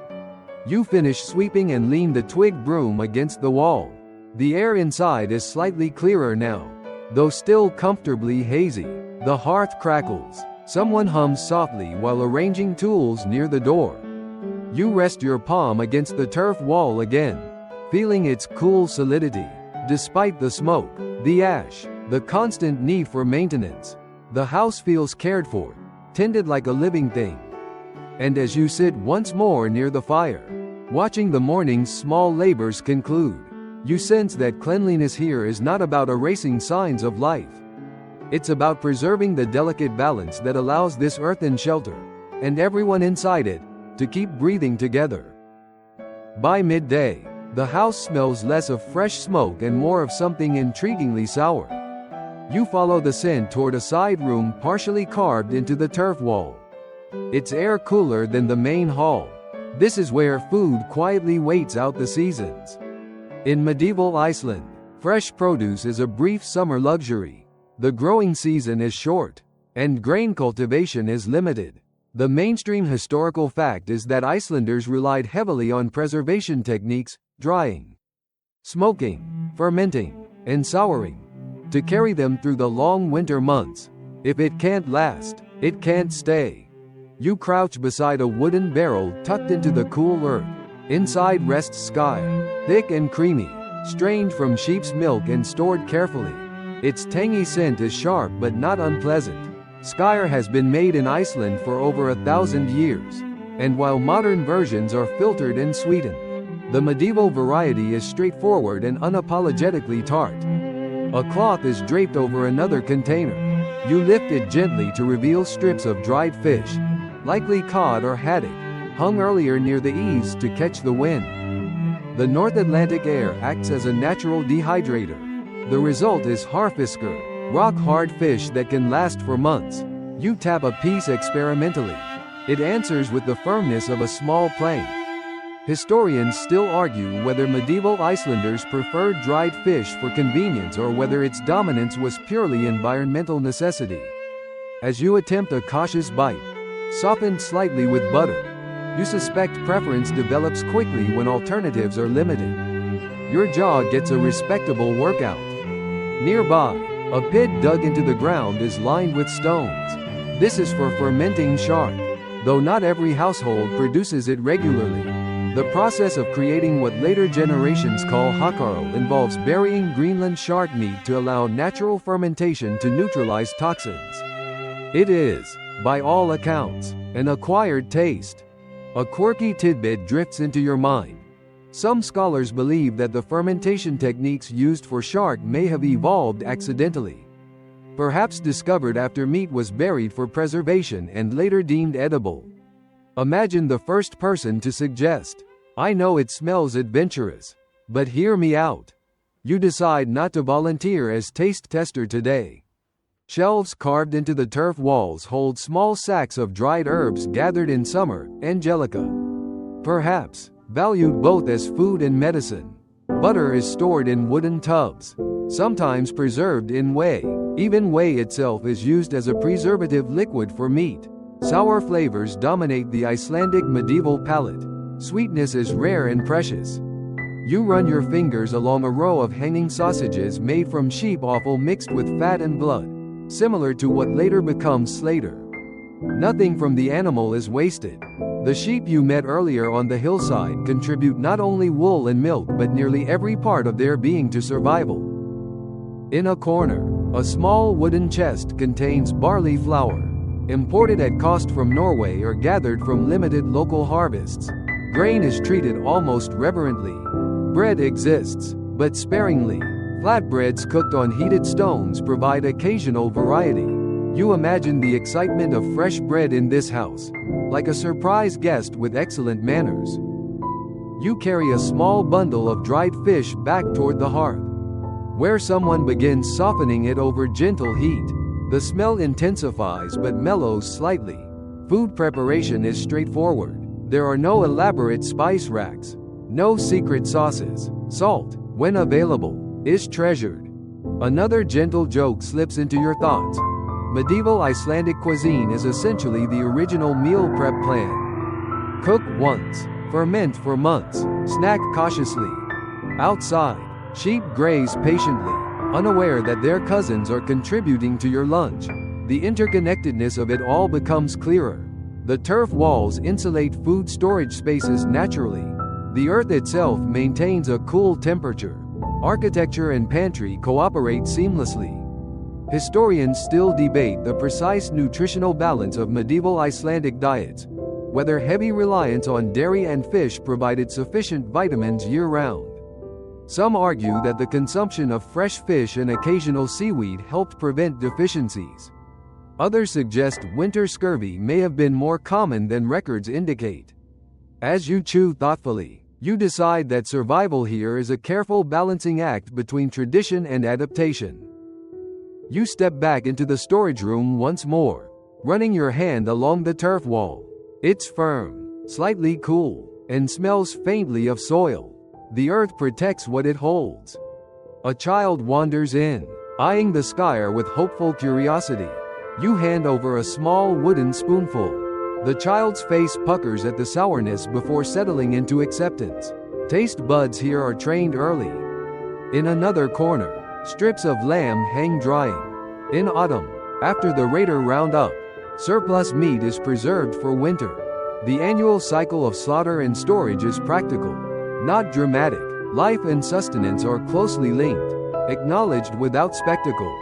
You finish sweeping and lean the twig broom against the wall. The air inside is slightly clearer now, though still comfortably hazy. The hearth crackles. Someone hums softly while arranging tools near the door. You rest your palm against the turf wall again, feeling its cool solidity. Despite the smoke, the ash, the constant need for maintenance, the house feels cared for, tended like a living thing. And as you sit once more near the fire, watching the morning's small labors conclude, you sense that cleanliness here is not about erasing signs of life. It's about preserving the delicate balance that allows this earthen shelter, and everyone inside it, to keep breathing together. By midday, the house smells less of fresh smoke and more of something intriguingly sour. You follow the scent toward a side room partially carved into the turf wall. It's air cooler than the main hall. This is where food quietly waits out the seasons. In medieval Iceland, fresh produce is a brief summer luxury. The growing season is short, and grain cultivation is limited. The mainstream historical fact is that Icelanders relied heavily on preservation techniques, drying, smoking, fermenting, and souring, to carry them through the long winter months. If it can't last, it can't stay. You crouch beside a wooden barrel tucked into the cool earth. Inside rests skyr, thick and creamy, strained from sheep's milk and stored carefully. Its tangy scent is sharp but not unpleasant. Skyr has been made in Iceland for over 1,000 years, and while modern versions are filtered and sweetened, the medieval variety is straightforward and unapologetically tart. A cloth is draped over another container. You lift it gently to reveal strips of dried fish, likely cod or haddock, hung earlier near the eaves to catch the wind. The North Atlantic air acts as a natural dehydrator. The result is harfiskar, rock-hard fish that can last for months. You tap a piece experimentally. It answers with the firmness of a small plank. Historians still argue whether medieval Icelanders preferred dried fish for convenience or whether its dominance was purely environmental necessity. As you attempt a cautious bite, softened slightly with butter, you suspect preference develops quickly when alternatives are limited. Your jaw gets a respectable workout. Nearby, a pit dug into the ground is lined with stones. This is for fermenting shark, though not every household produces it regularly. The process of creating what later generations call hakarl involves burying Greenland shark meat to allow natural fermentation to neutralize toxins. It is, by all accounts, an acquired taste. A quirky tidbit drifts into your mind. Some scholars believe that the fermentation techniques used for shark may have evolved accidentally, perhaps discovered after meat was buried for preservation and later deemed edible. Imagine the first person to suggest, "I know it smells adventurous, but hear me out." You decide not to volunteer as taste tester today. Shelves carved into the turf walls hold small sacks of dried herbs gathered in summer, angelica, perhaps, valued both as food and medicine. Butter is stored in wooden tubs, sometimes preserved in whey. Even whey itself is used as a preservative liquid for meat. Sour flavors dominate the Icelandic medieval palate. Sweetness is rare and precious. You run your fingers along a row of hanging sausages made from sheep offal mixed with fat and blood, similar to what later becomes Slater. Nothing from the animal is wasted. The sheep you met earlier on the hillside contribute not only wool and milk but nearly every part of their being to survival. In a corner, a small wooden chest contains barley flour. imported at cost from Norway or gathered from limited local harvests. Grain is treated almost reverently. Bread exists, but sparingly. Flatbreads cooked on heated stones provide occasional variety. You imagine the excitement of fresh bread in this house, like a surprise guest with excellent manners. You carry a small bundle of dried fish back toward the hearth, where someone begins softening it over gentle heat. The smell intensifies but mellows slightly. Food preparation is straightforward. There are no elaborate spice racks, no secret sauces. Salt, when available, is treasured. Another gentle joke slips into your thoughts. Medieval Icelandic cuisine is essentially the original meal prep plan. Cook once, ferment for months, snack cautiously. Outside, sheep graze patiently, unaware that their cousins are contributing to your lunch. The interconnectedness of it all becomes clearer. The turf walls insulate food storage spaces naturally. The earth itself maintains a cool temperature. Architecture and pantry cooperate seamlessly. Historians still debate the precise nutritional balance of medieval Icelandic diets, whether heavy reliance on dairy and fish provided sufficient vitamins year-round. Some argue that the consumption of fresh fish and occasional seaweed helped prevent deficiencies. Others suggest winter scurvy may have been more common than records indicate. As you chew thoughtfully, you decide that survival here is a careful balancing act between tradition and adaptation. You step back into the storage room once more, running your hand along the turf wall. It's firm, slightly cool, and smells faintly of soil. The earth protects what it holds. A child wanders in, eyeing the sky with hopeful curiosity. You hand over a small wooden spoonful. The child's face puckers at the sourness before settling into acceptance. Taste buds here are trained early. In another corner, strips of lamb hang drying. In autumn, after the raider roundup, surplus meat is preserved for winter. The annual cycle of slaughter and storage is practical, not dramatic. Life and sustenance are closely linked, acknowledged without spectacle.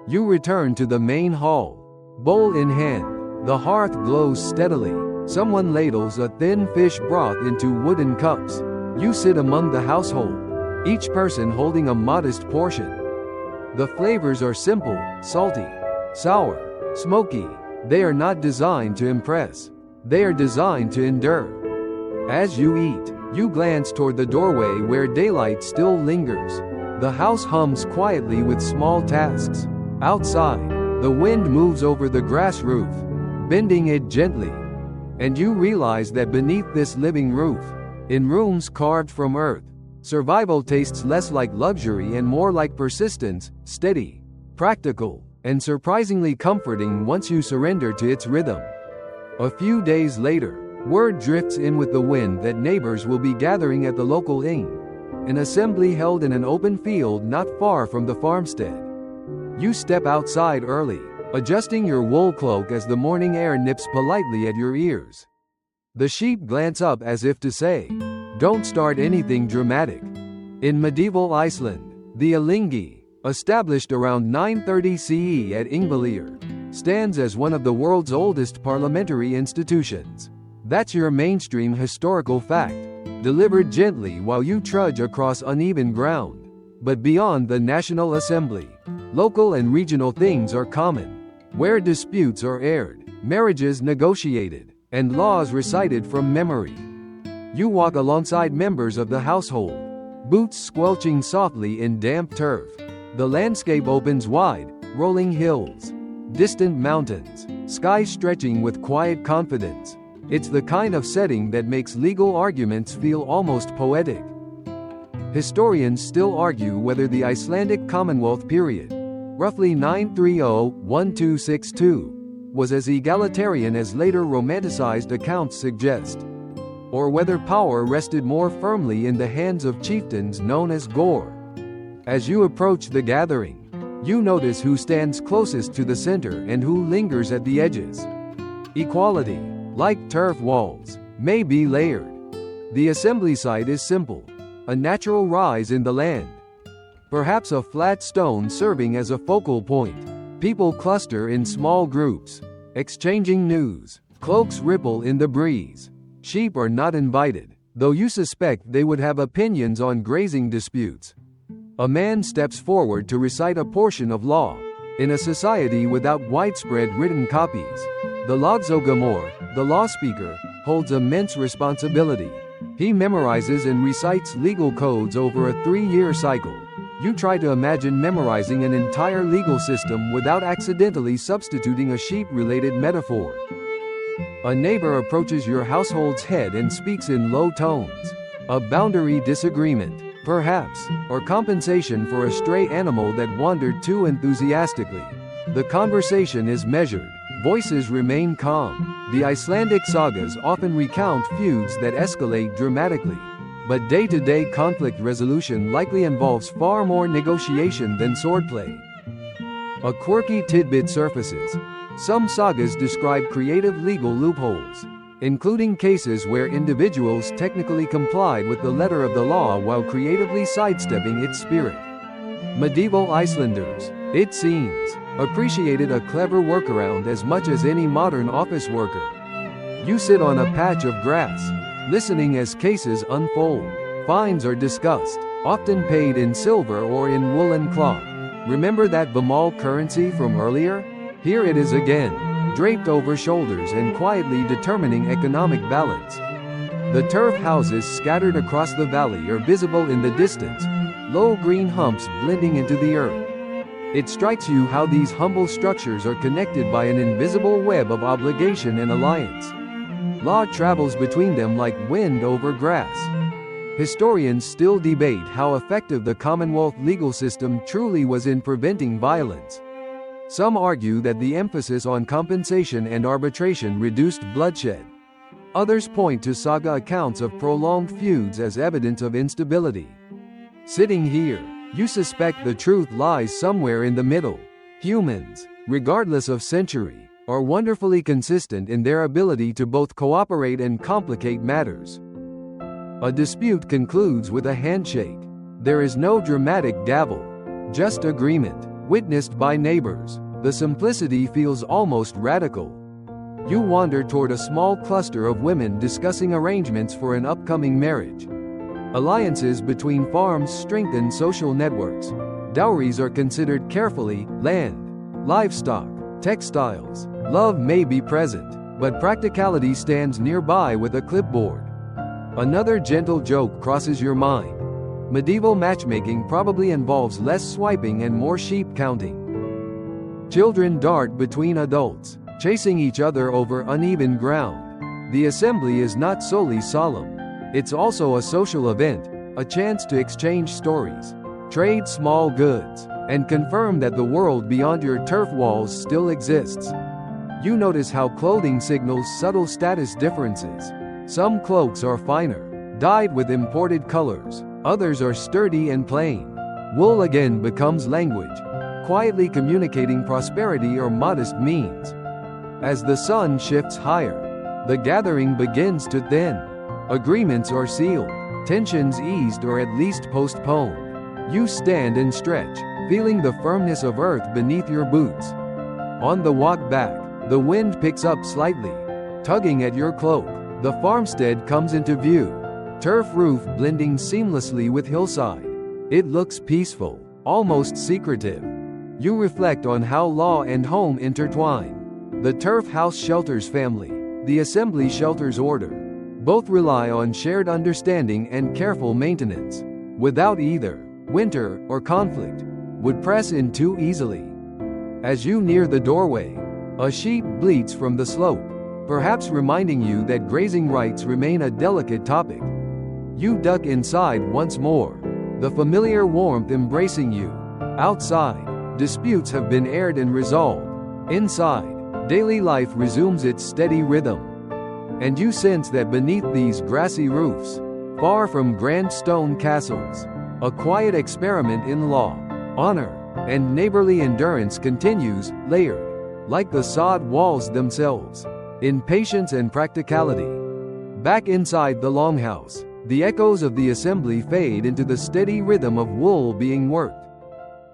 You return to the main hall, bowl in hand. The hearth glows steadily. Someone ladles a thin fish broth into wooden cups. You sit among the household, each person holding a modest portion. The flavors are simple, salty, sour, smoky. They are not designed to impress. They are designed to endure. As you eat, you glance toward the doorway where daylight still lingers. The house hums quietly with small tasks. Outside, the wind moves over the grass roof, bending it gently. And you realize that beneath this living roof, in rooms carved from earth, survival tastes less like luxury and more like persistence, steady, practical, and surprisingly comforting once you surrender to its rhythm. A few days later, word drifts in with the wind that neighbors will be gathering at the local inn, an assembly held in an open field not far from the farmstead. You step outside early, adjusting your wool cloak as the morning air nips politely at your ears. The sheep glance up as if to say, "Don't start anything dramatic." In medieval Iceland, the Alþingi, established around 930 CE at Ingvalir, stands as one of the world's oldest parliamentary institutions. That's your mainstream historical fact, delivered gently while you trudge across uneven ground. But beyond the National Assembly, local and regional things are common, where disputes are aired, marriages negotiated, and laws recited from memory. You walk alongside members of the household, boots squelching softly in damp turf. The landscape opens wide, rolling hills, distant mountains, sky stretching with quiet confidence. It's the kind of setting that makes legal arguments feel almost poetic. Historians still argue whether the Icelandic Commonwealth period, roughly 930–1262, was as egalitarian as later romanticized accounts suggest, or whether power rested more firmly in the hands of chieftains known as Gore. As you approach the gathering, you notice who stands closest to the center and who lingers at the edges. Equality, like turf walls, may be layered. The assembly site is simple, a natural rise in the land. Perhaps a flat stone serving as a focal point. People cluster in small groups, Exchanging news. Cloaks ripple in the breeze. Sheep are not invited, though you suspect they would have opinions on grazing disputes. A man steps forward to recite a portion of law. In a society without widespread written copies, the Logzogamor, the law speaker, holds immense responsibility. He memorizes and recites legal codes over a 3-year cycle. You try to imagine memorizing an entire legal system without accidentally substituting a sheep-related metaphor. A neighbor approaches your household's head and speaks in low tones. A boundary disagreement, perhaps, or compensation for a stray animal that wandered too enthusiastically. The conversation is measured. Voices remain calm. The Icelandic sagas often recount feuds that escalate dramatically. But day-to-day conflict resolution likely involves far more negotiation than swordplay. A quirky tidbit surfaces. Some sagas describe creative legal loopholes, including cases where individuals technically complied with the letter of the law while creatively sidestepping its spirit. Medieval Icelanders, it seems, appreciated a clever workaround as much as any modern office worker. You sit on a patch of grass, listening as cases unfold. Fines are discussed, often paid in silver or in woolen cloth. Remember that Bamal currency from earlier? Here it is again, draped over shoulders and quietly determining economic balance. The turf houses scattered across the valley are visible in the distance, low green humps blending into the earth. It strikes you how these humble structures are connected by an invisible web of obligation and alliance. Law travels between them like wind over grass. Historians still debate how effective the Commonwealth legal system truly was in preventing violence. Some argue that the emphasis on compensation and arbitration reduced bloodshed. Others point to saga accounts of prolonged feuds as evidence of instability. Sitting here, you suspect the truth lies somewhere in the middle. Humans, regardless of century, are wonderfully consistent in their ability to both cooperate and complicate matters. A dispute concludes with a handshake. There is no dramatic gavel, just agreement, witnessed by neighbors. The simplicity feels almost radical. You wander toward a small cluster of women discussing arrangements for an upcoming marriage. Alliances between farms strengthen social networks. Dowries are considered carefully. Land, livestock, textiles. Love may be present, but practicality stands nearby with a clipboard. Another gentle joke crosses your mind. Medieval matchmaking probably involves less swiping and more sheep counting. Children dart between adults, chasing each other over uneven ground. The assembly is not solely solemn. It's also a social event, a chance to exchange stories, trade small goods, and confirm that the world beyond your turf walls still exists. You notice how clothing signals subtle status differences. Some cloaks are finer, dyed with imported colors. Others are sturdy and plain. Wool again becomes language, quietly communicating prosperity or modest means. As the sun shifts higher, the gathering begins to thin. Agreements are sealed, tensions eased or at least postponed. You stand and stretch, feeling the firmness of earth beneath your boots. On the walk back, the wind picks up slightly, tugging at your cloak. The farmstead comes into view, turf roof blending seamlessly with hillside. It looks peaceful, almost secretive. You reflect on how law and home intertwine. The turf house shelters family, the assembly shelters order. Both rely on shared understanding and careful maintenance. Without either, winter or conflict would press in too easily. As you near the doorway, a sheep bleats from the slope, perhaps reminding you that grazing rights remain a delicate topic. You duck inside once more, the familiar warmth embracing you. Outside, disputes have been aired and resolved. Inside, daily life resumes its steady rhythm. And you sense that beneath these grassy roofs, far from grand stone castles, a quiet experiment in law, honor, and neighborly endurance continues, layered, like the sod walls themselves, in patience and practicality. Back inside the longhouse, the echoes of the assembly fade into the steady rhythm of wool being worked.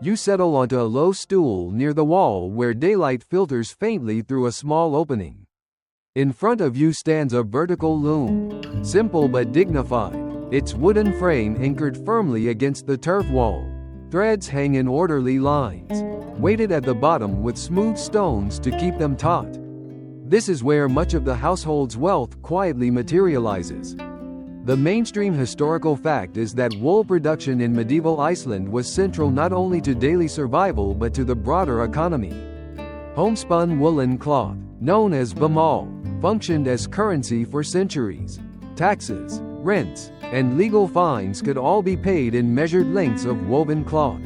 You settle onto a low stool near the wall where daylight filters faintly through a small opening. In front of you stands a vertical loom, simple but dignified, its wooden frame anchored firmly against the turf wall. Threads hang in orderly lines, weighted at the bottom with smooth stones to keep them taut. This is where much of the household's wealth quietly materializes. The mainstream historical fact is that wool production in medieval Iceland was central not only to daily survival but to the broader economy. Homespun woolen cloth, known as bamál, functioned as currency for centuries. Taxes, rents, and legal fines could all be paid in measured lengths of woven cloth.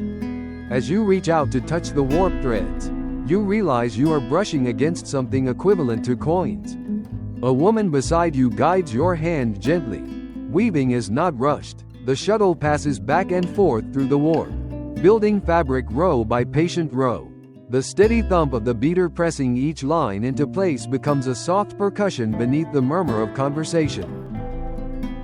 As you reach out to touch the warp threads, you realize you are brushing against something equivalent to coins. A woman beside you guides your hand gently. Weaving is not rushed. The shuttle passes back and forth through the warp, building fabric row by patient row. The steady thump of the beater pressing each line into place becomes a soft percussion beneath the murmur of conversation.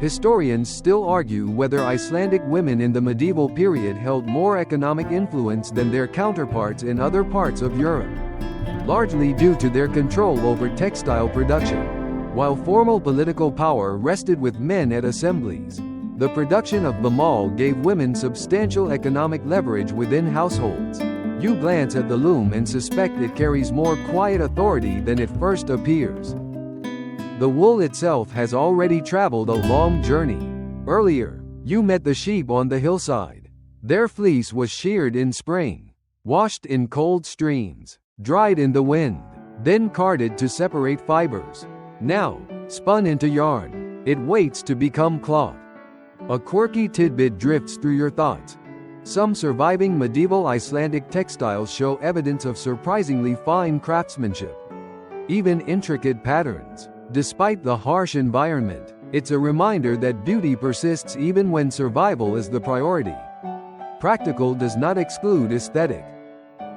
Historians still argue whether Icelandic women in the medieval period held more economic influence than their counterparts in other parts of Europe, largely due to their control over textile production. While formal political power rested with men at assemblies, the production of bamál gave women substantial economic leverage within households. You glance at the loom and suspect it carries more quiet authority than it first appears. The wool itself has already traveled a long journey. Earlier, you met the sheep on the hillside. Their fleece was sheared in spring, washed in cold streams, dried in the wind, then carded to separate fibers. Now, spun into yarn, it waits to become cloth. A quirky tidbit drifts through your thoughts. Some surviving medieval Icelandic textiles show evidence of surprisingly fine craftsmanship, even intricate patterns. Despite the harsh environment, it's a reminder that beauty persists even when survival is the priority. Practical does not exclude aesthetic.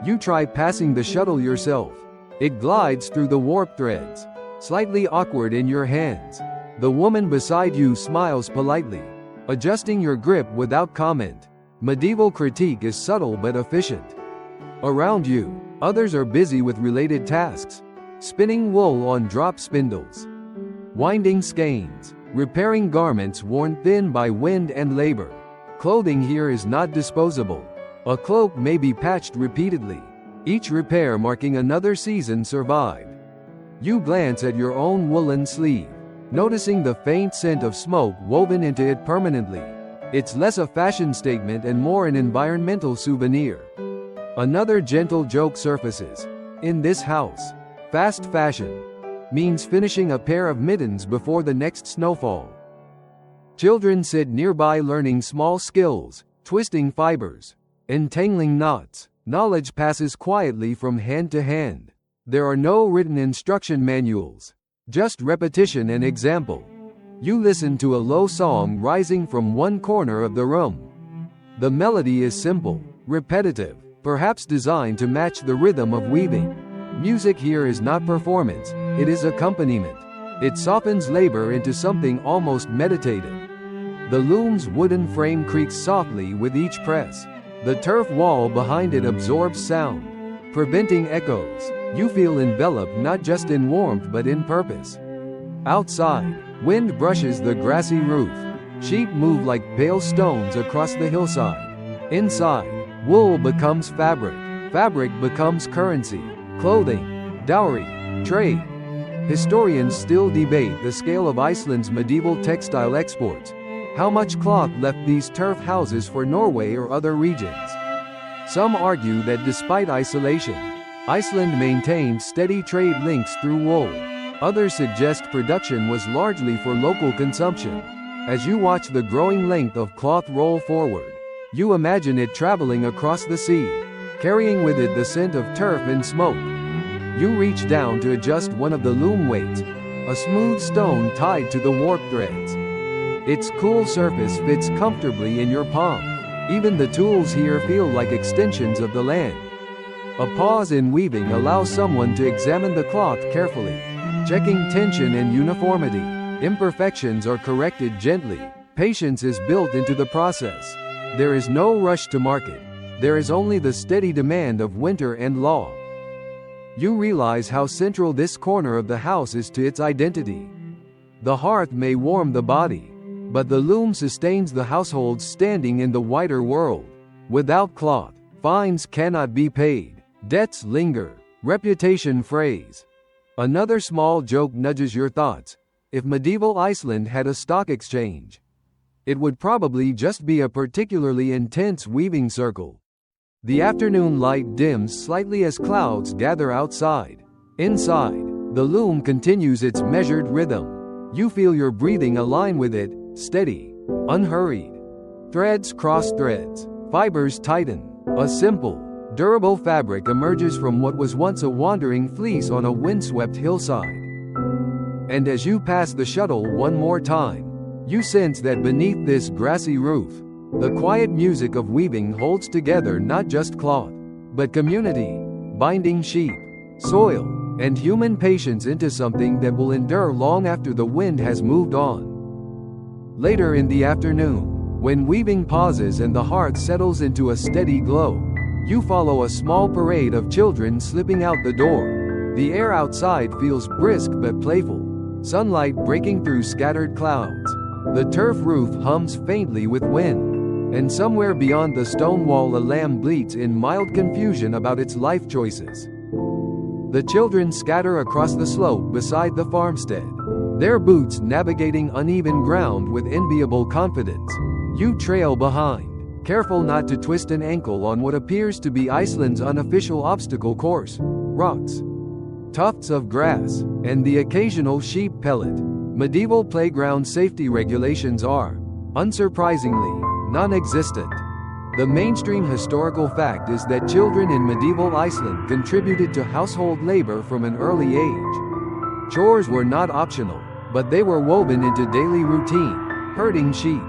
You try passing the shuttle yourself. It glides through the warp threads, slightly awkward in your hands. The woman beside you smiles politely, adjusting your grip without comment. Medieval critique is subtle but efficient. Around you, others are busy with related tasks, spinning wool on drop spindles, winding skeins, repairing garments worn thin by wind and labor. Clothing here is not disposable. A cloak may be patched repeatedly, each repair marking another season survived. You glance at your own woolen sleeve, noticing the faint scent of smoke woven into it permanently. It's less a fashion statement and more an environmental souvenir. Another gentle joke surfaces. In this house, fast fashion means finishing a pair of mittens before the next snowfall. Children sit nearby learning small skills, twisting fibers, entangling knots. Knowledge passes quietly from hand to hand. There are no written instruction manuals, just repetition and example. You listen to a low song rising from one corner of the room. The melody is simple, repetitive, perhaps designed to match the rhythm of weaving. Music here is not performance, it is accompaniment. It softens labor into something almost meditative. The loom's wooden frame creaks softly with each press. The turf wall behind it absorbs sound, preventing echoes. You feel enveloped not just in warmth but in purpose. Outside, wind brushes the grassy roof. Sheep move like pale stones across the hillside. Inside, wool becomes fabric. Fabric becomes currency. Clothing, dowry, trade. Historians still debate the scale of Iceland's medieval textile exports. How much cloth left these turf houses for Norway or other regions? Some argue that despite isolation, Iceland maintained steady trade links through wool. Others suggest production was largely for local consumption. As you watch the growing length of cloth roll forward, you imagine it traveling across the sea, carrying with it the scent of turf and smoke. You reach down to adjust one of the loom weights, a smooth stone tied to the warp threads. Its cool surface fits comfortably in your palm. Even the tools here feel like extensions of the land. A pause in weaving allows someone to examine the cloth carefully, checking tension and uniformity. Imperfections are corrected gently. Patience is built into the process. There is no rush to market. There is only the steady demand of winter and law. You realize how central this corner of the house is to its identity. The hearth may warm the body, but the loom sustains the household's standing in the wider world. Without cloth, fines cannot be paid, debts linger, reputation frays. Another small joke nudges your thoughts. If medieval Iceland had a stock exchange, it would probably just be a particularly intense weaving circle. The afternoon light dims slightly as clouds gather outside. Inside, the loom continues its measured rhythm. You feel your breathing align with it, steady, unhurried. Threads cross threads, fibers tighten. A simple, durable fabric emerges from what was once a wandering fleece on a windswept hillside. And as you pass the shuttle one more time, you sense that beneath this grassy roof, the quiet music of weaving holds together not just cloth, but community, binding sheep, soil, and human patience into something that will endure long after the wind has moved on. Later in the afternoon, when weaving pauses and the hearth settles into a steady glow, you follow a small parade of children slipping out the door. The air outside feels brisk but playful, sunlight breaking through scattered clouds. The turf roof hums faintly with wind, and somewhere beyond the stone wall a lamb bleats in mild confusion about its life choices. The children scatter across the slope beside the farmstead, their boots navigating uneven ground with enviable confidence. You trail behind, careful not to twist an ankle on what appears to be Iceland's unofficial obstacle course: rocks, tufts of grass, and the occasional sheep pellet. Medieval playground safety regulations are, unsurprisingly, non-existent. The mainstream historical fact is that children in medieval Iceland contributed to household labor from an early age. Chores were not optional, but they were woven into daily routine: herding sheep,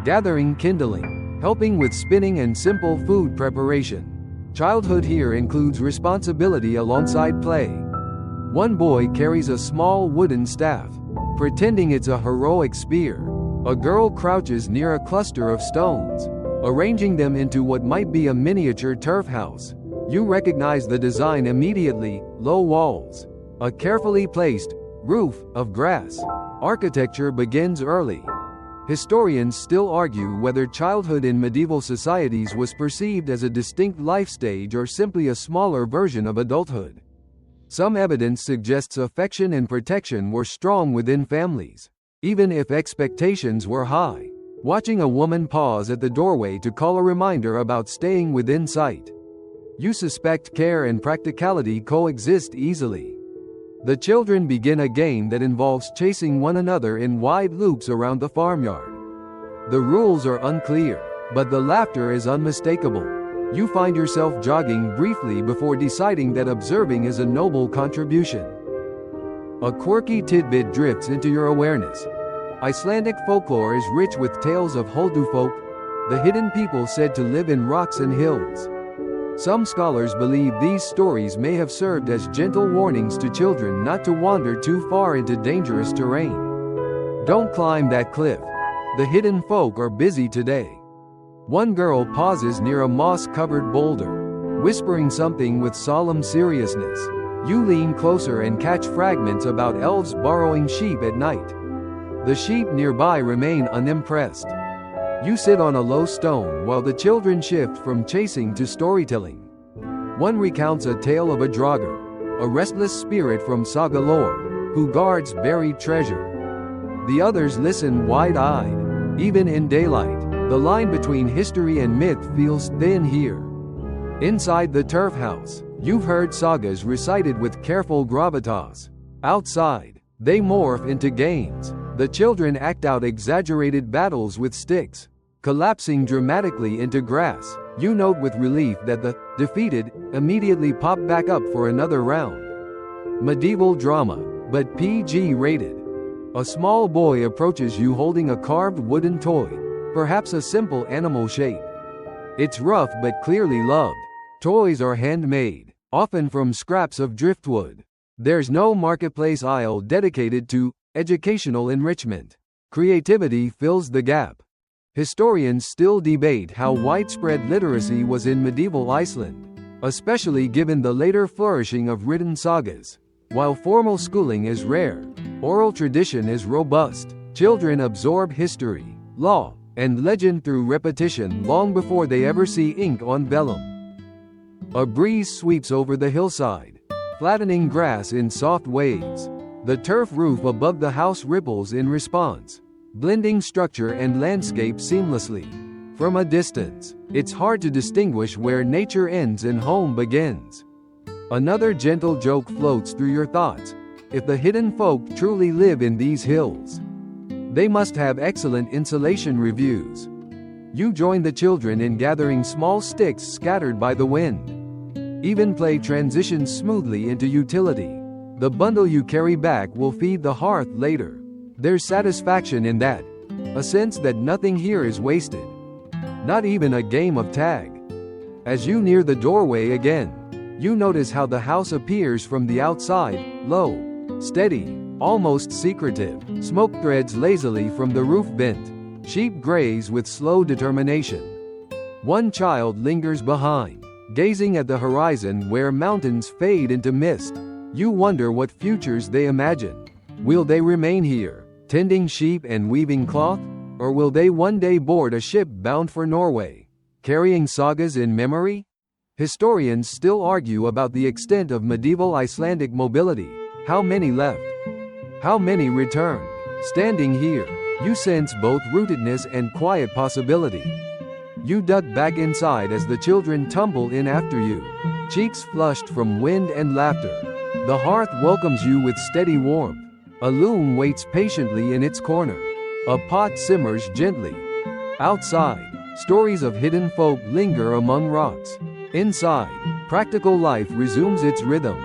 gathering kindling, helping with spinning and simple food preparation. Childhood here includes responsibility alongside play. One boy carries a small wooden staff, pretending it's a heroic spear. A girl crouches near a cluster of stones, arranging them into what might be a miniature turf house. You recognize the design immediately: low walls, a carefully placed roof of grass. Architecture begins early. Historians still argue whether childhood in medieval societies was perceived as a distinct life stage or simply a smaller version of adulthood. Some evidence suggests affection and protection were strong within families, even if expectations were high. Watching a woman pause at the doorway to call a reminder about staying within sight, you suspect care and practicality coexist easily. The children begin a game that involves chasing one another in wide loops around the farmyard. The rules are unclear, but the laughter is unmistakable. You find yourself jogging briefly before deciding that observing is a noble contribution. A quirky tidbit drifts into your awareness. Icelandic folklore is rich with tales of Huldufolk, the hidden people said to live in rocks and hills. Some scholars believe these stories may have served as gentle warnings to children not to wander too far into dangerous terrain. Don't climb that cliff. The hidden folk are busy today. One girl pauses near a moss-covered boulder, whispering something with solemn seriousness. You lean closer and catch fragments about elves borrowing sheep at night. The sheep nearby remain unimpressed. You sit on a low stone while the children shift from chasing to storytelling. One recounts a tale of a draugr, a restless spirit from saga lore, who guards buried treasure. The others listen wide-eyed. Even in daylight, the line between history and myth feels thin here. Inside the turf house, you've heard sagas recited with careful gravitas. Outside, they morph into games. The children act out exaggerated battles with sticks, collapsing dramatically into grass. You note with relief that the defeated immediately pop back up for another round. Medieval drama, but PG rated. A small boy approaches you holding a carved wooden toy, perhaps a simple animal shape. It's rough but clearly loved. Toys are handmade, often from scraps of driftwood. There's no marketplace aisle dedicated to educational enrichment. Creativity fills the gap. Historians still debate how widespread literacy was in medieval Iceland, especially given the later flourishing of written sagas. While formal schooling is rare, oral tradition is robust. Children absorb history, law, and legend through repetition long before they ever see ink on vellum. A breeze sweeps over the hillside, flattening grass in soft waves. The turf roof above the house ripples in response, blending structure and landscape seamlessly. From a distance, it's hard to distinguish where nature ends and home begins. Another gentle joke floats through your thoughts. If the hidden folk truly live in these hills, they must have excellent insulation reviews. You join the children in gathering small sticks scattered by the wind. Even play transitions smoothly into utility. The bundle you carry back will feed the hearth later. There's satisfaction in that, a sense that nothing here is wasted. Not even a game of tag. As you near the doorway again, you notice how the house appears from the outside, low, steady, almost secretive. Smoke threads lazily from the roof vent. Sheep graze with slow determination. One child lingers behind, gazing at the horizon where mountains fade into mist. You wonder what futures they imagine. Will they remain here, tending sheep and weaving cloth? Or will they one day board a ship bound for Norway, carrying sagas in memory? Historians still argue about the extent of medieval Icelandic mobility. How many left? How many returned? Standing here, you sense both rootedness and quiet possibility. You duck back inside as the children tumble in after you, cheeks flushed from wind and laughter. The hearth welcomes you with steady warmth. A loom waits patiently in its corner. A pot simmers gently. Outside, stories of hidden folk linger among rocks. Inside, practical life resumes its rhythm.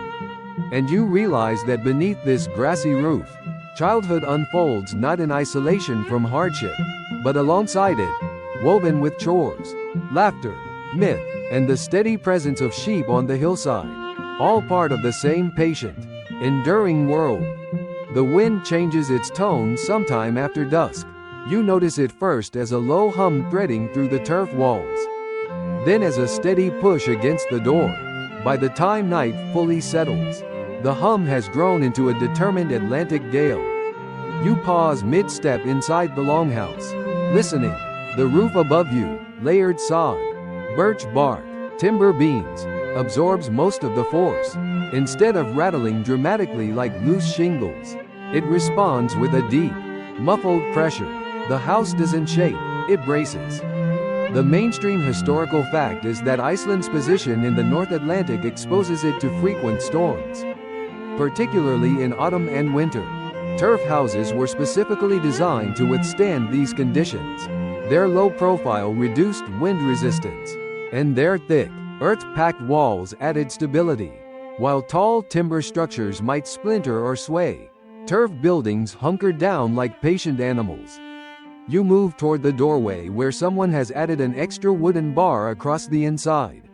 And you realize that beneath this grassy roof, childhood unfolds not in isolation from hardship, but alongside it, woven with chores, laughter, myth, and the steady presence of sheep on the hillside, all part of the same patient, enduring world. The wind changes its tone sometime after dusk. You notice it first as a low hum threading through the turf walls, then as a steady push against the door. By the time night fully settles, the hum has grown into a determined Atlantic gale. You pause mid-step inside the longhouse, listening. The roof above you, layered sod, birch bark, timber beams, absorbs most of the force. Instead of rattling dramatically like loose shingles, it responds with a deep, muffled pressure. The house doesn't shake, it braces. The mainstream historical fact is that Iceland's position in the North Atlantic exposes it to frequent storms, particularly in autumn and winter. Turf houses were specifically designed to withstand these conditions. Their low profile reduced wind resistance, and their thick, earth-packed walls added stability. While tall timber structures might splinter or sway, turf buildings hunkered down like patient animals. You move toward the doorway where someone has added an extra wooden bar across the inside.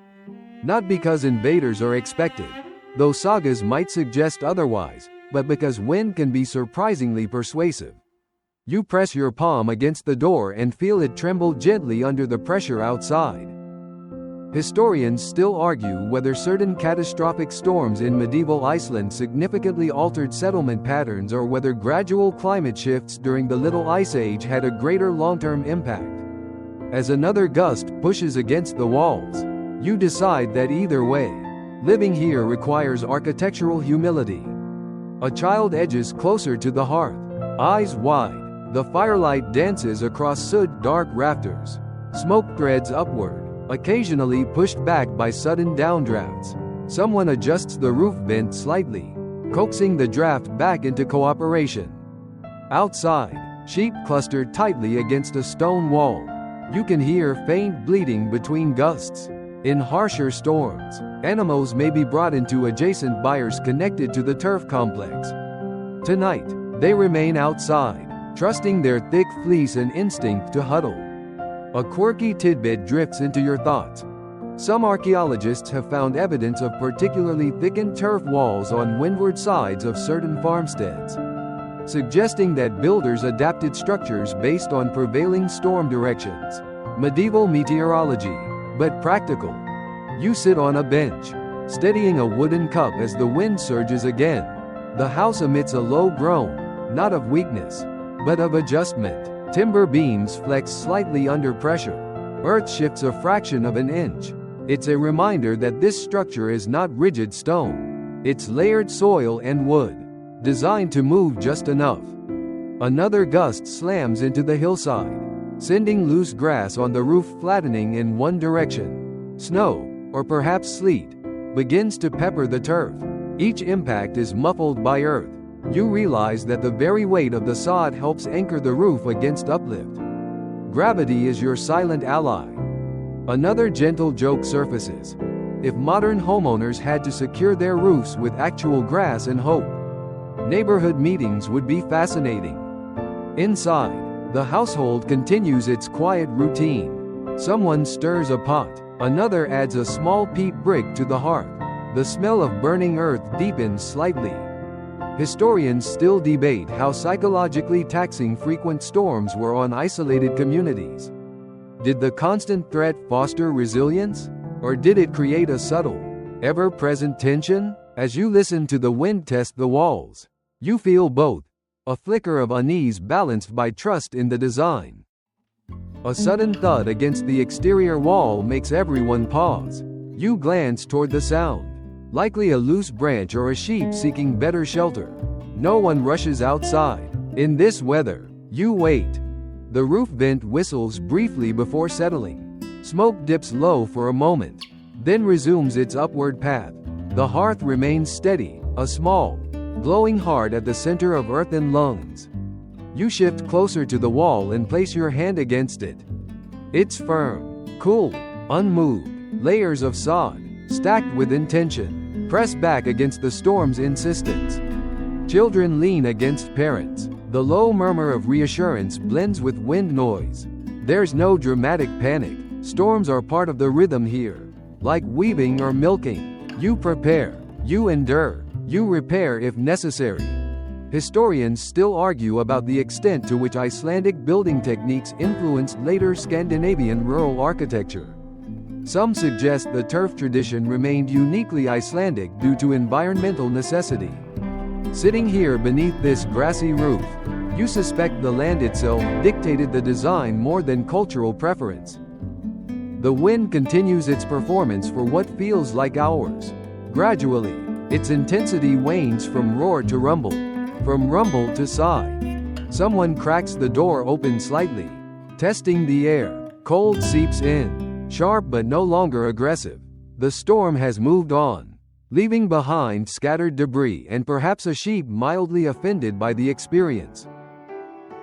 Not because invaders are expected, though sagas might suggest otherwise, but because wind can be surprisingly persuasive. You press your palm against the door and feel it tremble gently under the pressure outside. Historians still argue whether certain catastrophic storms in medieval Iceland significantly altered settlement patterns or whether gradual climate shifts during the Little Ice Age had a greater long-term impact. As another gust pushes against the walls, you decide that either way, living here requires architectural humility. A child edges closer to the hearth, eyes wide. The firelight dances across soot-dark rafters, smoke threads upward, occasionally pushed back by sudden downdrafts. Someone adjusts the roof vent slightly, coaxing the draft back into cooperation. Outside, sheep cluster tightly against a stone wall. You can hear faint bleating between gusts. In harsher storms, animals may be brought into adjacent byres connected to the turf complex. Tonight, they remain outside, trusting their thick fleece and instinct to huddle. A quirky tidbit drifts into your thoughts. Some archaeologists have found evidence of particularly thickened turf walls on windward sides of certain farmsteads. suggesting that builders adapted structures based on prevailing storm directions. Medieval meteorology, but practical. You sit on a bench, steadying a wooden cup as the wind surges again. The house emits a low groan, not of weakness, but of adjustment. Timber beams flex slightly under pressure. Earth shifts a fraction of an inch. It's a reminder that this structure is not rigid stone. It's layered soil and wood, designed to move just enough. Another gust slams into the hillside, sending loose grass on the roof flattening in one direction. Snow, or perhaps sleet, begins to pepper the turf. Each impact is muffled by earth. You realize that the very weight of the sod helps anchor the roof against uplift. Gravity is your silent ally. Another gentle joke surfaces. If modern homeowners had to secure their roofs with actual grass and hope, neighborhood meetings would be fascinating. Inside, the household continues its quiet routine. Someone stirs a pot, another adds a small peat brick to the hearth. The smell of burning earth deepens slightly. Historians still debate how psychologically taxing frequent storms were on isolated communities. Did the constant threat foster resilience? Or did it create a subtle, ever-present tension? As you listen to the wind test the walls, you feel both, a flicker of unease balanced by trust in the design. A sudden thud against the exterior wall makes everyone pause. You glance toward the sound. Likely a loose branch or a sheep seeking better shelter. No one rushes outside. In this weather, you wait. The roof vent whistles briefly before settling. Smoke dips low for a moment, then resumes its upward path. The hearth remains steady, a small, glowing heart at the center of earthen lungs. You shift closer to the wall and place your hand against it. It's firm, cool, unmoved. Layers of sod, stacked with intention, press back against the storm's insistence. Children lean against parents. The low murmur of reassurance blends with wind noise. There's no dramatic panic. Storms are part of the rhythm here. Like weaving or milking. You prepare, you endure, you repair if necessary. Historians still argue about the extent to which Icelandic building techniques influenced later Scandinavian rural architecture. Some suggest the turf tradition remained uniquely Icelandic due to environmental necessity. Sitting here beneath this grassy roof, you suspect the land itself dictated the design more than cultural preference. The wind continues its performance for what feels like hours. Gradually, its intensity wanes from roar to rumble, from rumble to sigh. Someone cracks the door open slightly, testing the air. Cold seeps in, sharp but no longer aggressive. The storm has moved on, leaving behind scattered debris and perhaps a sheep mildly offended by the experience.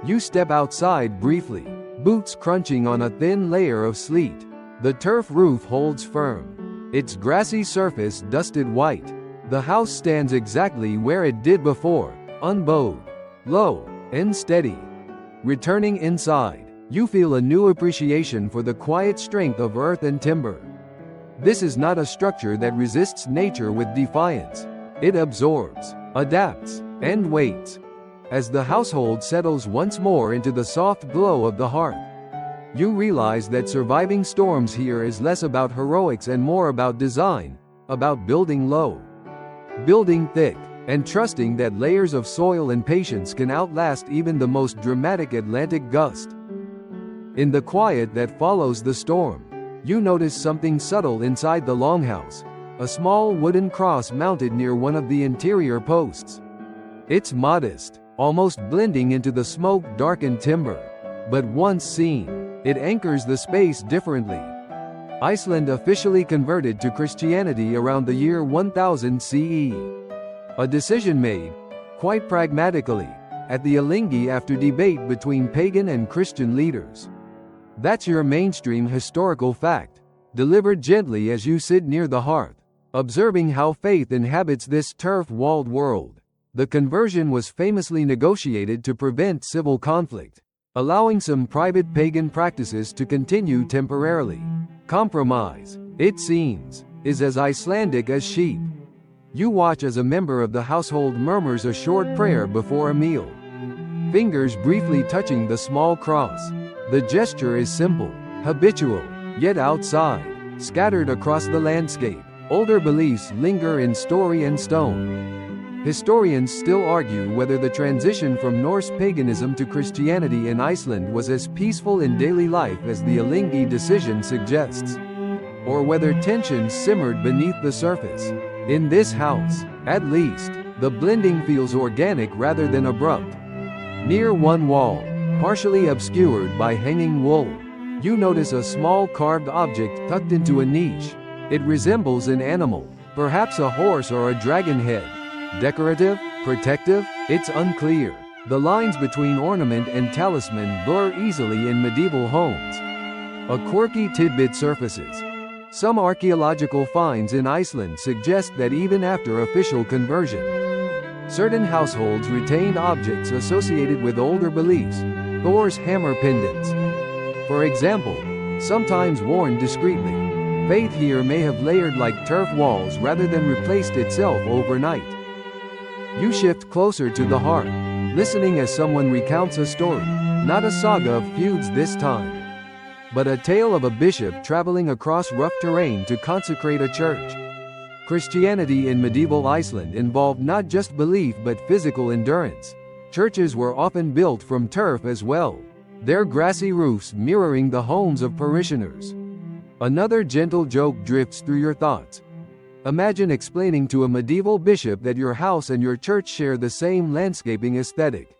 You step outside briefly, boots crunching on a thin layer of sleet. The turf roof holds firm, its grassy surface dusted white. The house stands exactly where it did before, unbowed, low, and steady. Returning inside, you feel a new appreciation for the quiet strength of earth and timber. This is not a structure that resists nature with defiance. It absorbs, adapts, and waits. As the household settles once more into the soft glow of the hearth, you realize that surviving storms here is less about heroics and more about design, about building low, building thick, and trusting that layers of soil and patience can outlast even the most dramatic Atlantic gust. In the quiet that follows the storm, you notice something subtle inside the longhouse, a small wooden cross mounted near one of the interior posts. It's modest, almost blending into the smoke-darkened timber, but once seen, it anchors the space differently. Iceland officially converted to Christianity around the year 1000 CE. A decision made, quite pragmatically, at the Alþingi after debate between pagan and Christian leaders. That's your mainstream historical fact, delivered gently as you sit near the hearth, observing how faith inhabits this turf-walled world. The conversion was famously negotiated to prevent civil conflict, allowing some private pagan practices to continue temporarily. Compromise, it seems, is as Icelandic as sheep. You watch as a member of the household murmurs a short prayer before a meal. fingers briefly touching the small cross. The gesture is simple, habitual, yet outside, scattered across the landscape. Older beliefs linger in story and stone. Historians still argue whether the transition from Norse paganism to Christianity in Iceland was as peaceful in daily life as the Alþingi decision suggests, or whether tensions simmered beneath the surface. In this house, at least, the blending feels organic rather than abrupt. Near one wall, partially obscured by hanging wool, you notice a small carved object tucked into a niche. It resembles an animal, perhaps a horse or a dragon head. Decorative? Protective? It's unclear. The lines between ornament and talisman blur easily in medieval homes. A quirky tidbit surfaces. Some archaeological finds in Iceland suggest that even after official conversion, certain households retained objects associated with older beliefs, Thor's hammer pendants, for example, sometimes worn discreetly. Faith here may have layered like turf walls rather than replaced itself overnight. You shift closer to the hearth, listening as someone recounts a story, not a saga of feuds this time, but a tale of a bishop traveling across rough terrain to consecrate a church. Christianity in medieval Iceland involved not just belief but physical endurance. Churches were often built from turf as well, their grassy roofs mirroring the homes of parishioners. Another gentle joke drifts through your thoughts. Imagine explaining to a medieval bishop that your house and your church share the same landscaping aesthetic.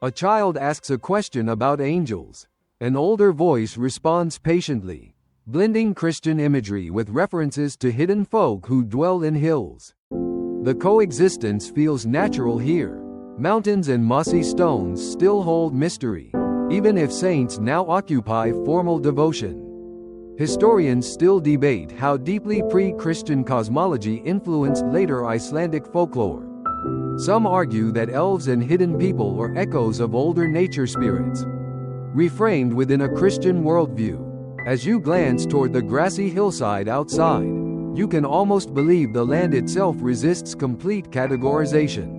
A child asks a question about angels. An older voice responds patiently, blending Christian imagery with references to hidden folk who dwell in hills. The coexistence feels natural here. Mountains and mossy stones still hold mystery, even if saints now occupy formal devotion. Historians still debate how deeply pre-Christian cosmology influenced later Icelandic folklore. Some argue that elves and hidden people were echoes of older nature spirits, reframed within a Christian worldview. As you glance toward the grassy hillside outside, you can almost believe the land itself resists complete categorization.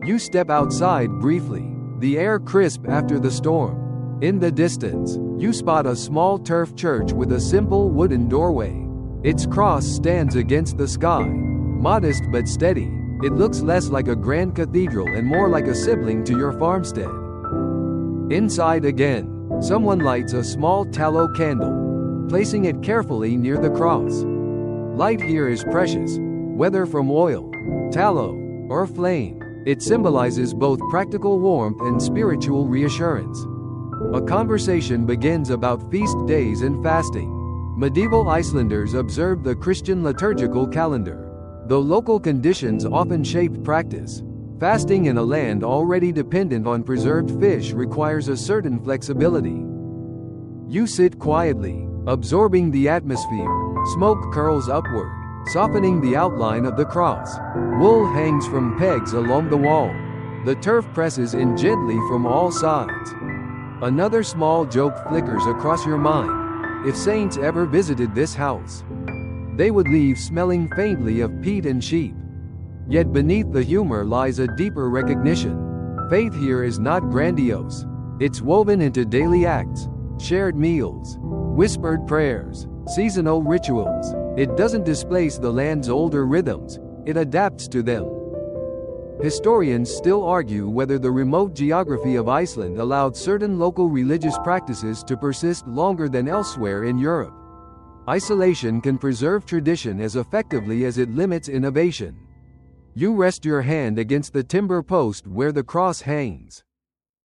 You step outside briefly, the air crisp after the storm. In the distance, you spot a small turf church with a simple wooden doorway. Its cross stands against the sky, modest but steady. It looks less like a grand cathedral and more like a sibling to your farmstead. Inside again, someone lights a small tallow candle, placing it carefully near the cross. Light here is precious, whether from oil, tallow, or flame. It symbolizes both practical warmth and spiritual reassurance. A conversation begins about feast days and fasting. Medieval Icelanders observed the Christian liturgical calendar, though local conditions often shaped practice. Fasting in a land already dependent on preserved fish requires a certain flexibility. You sit quietly, absorbing the atmosphere. Smoke curls upward, softening the outline of the cross. Wool hangs from pegs along the wall. The turf presses in gently from all sides. Another small joke flickers across your mind. If saints ever visited this house, they would leave smelling faintly of peat and sheep. Yet beneath the humor lies a deeper recognition. Faith here is not grandiose. It's woven into daily acts, shared meals, whispered prayers, seasonal rituals. It doesn't displace the land's older rhythms, it adapts to them. Historians still argue whether the remote geography of Iceland allowed certain local religious practices to persist longer than elsewhere in Europe. Isolation can preserve tradition as effectively as it limits innovation. You rest your hand against the timber post where the cross hangs.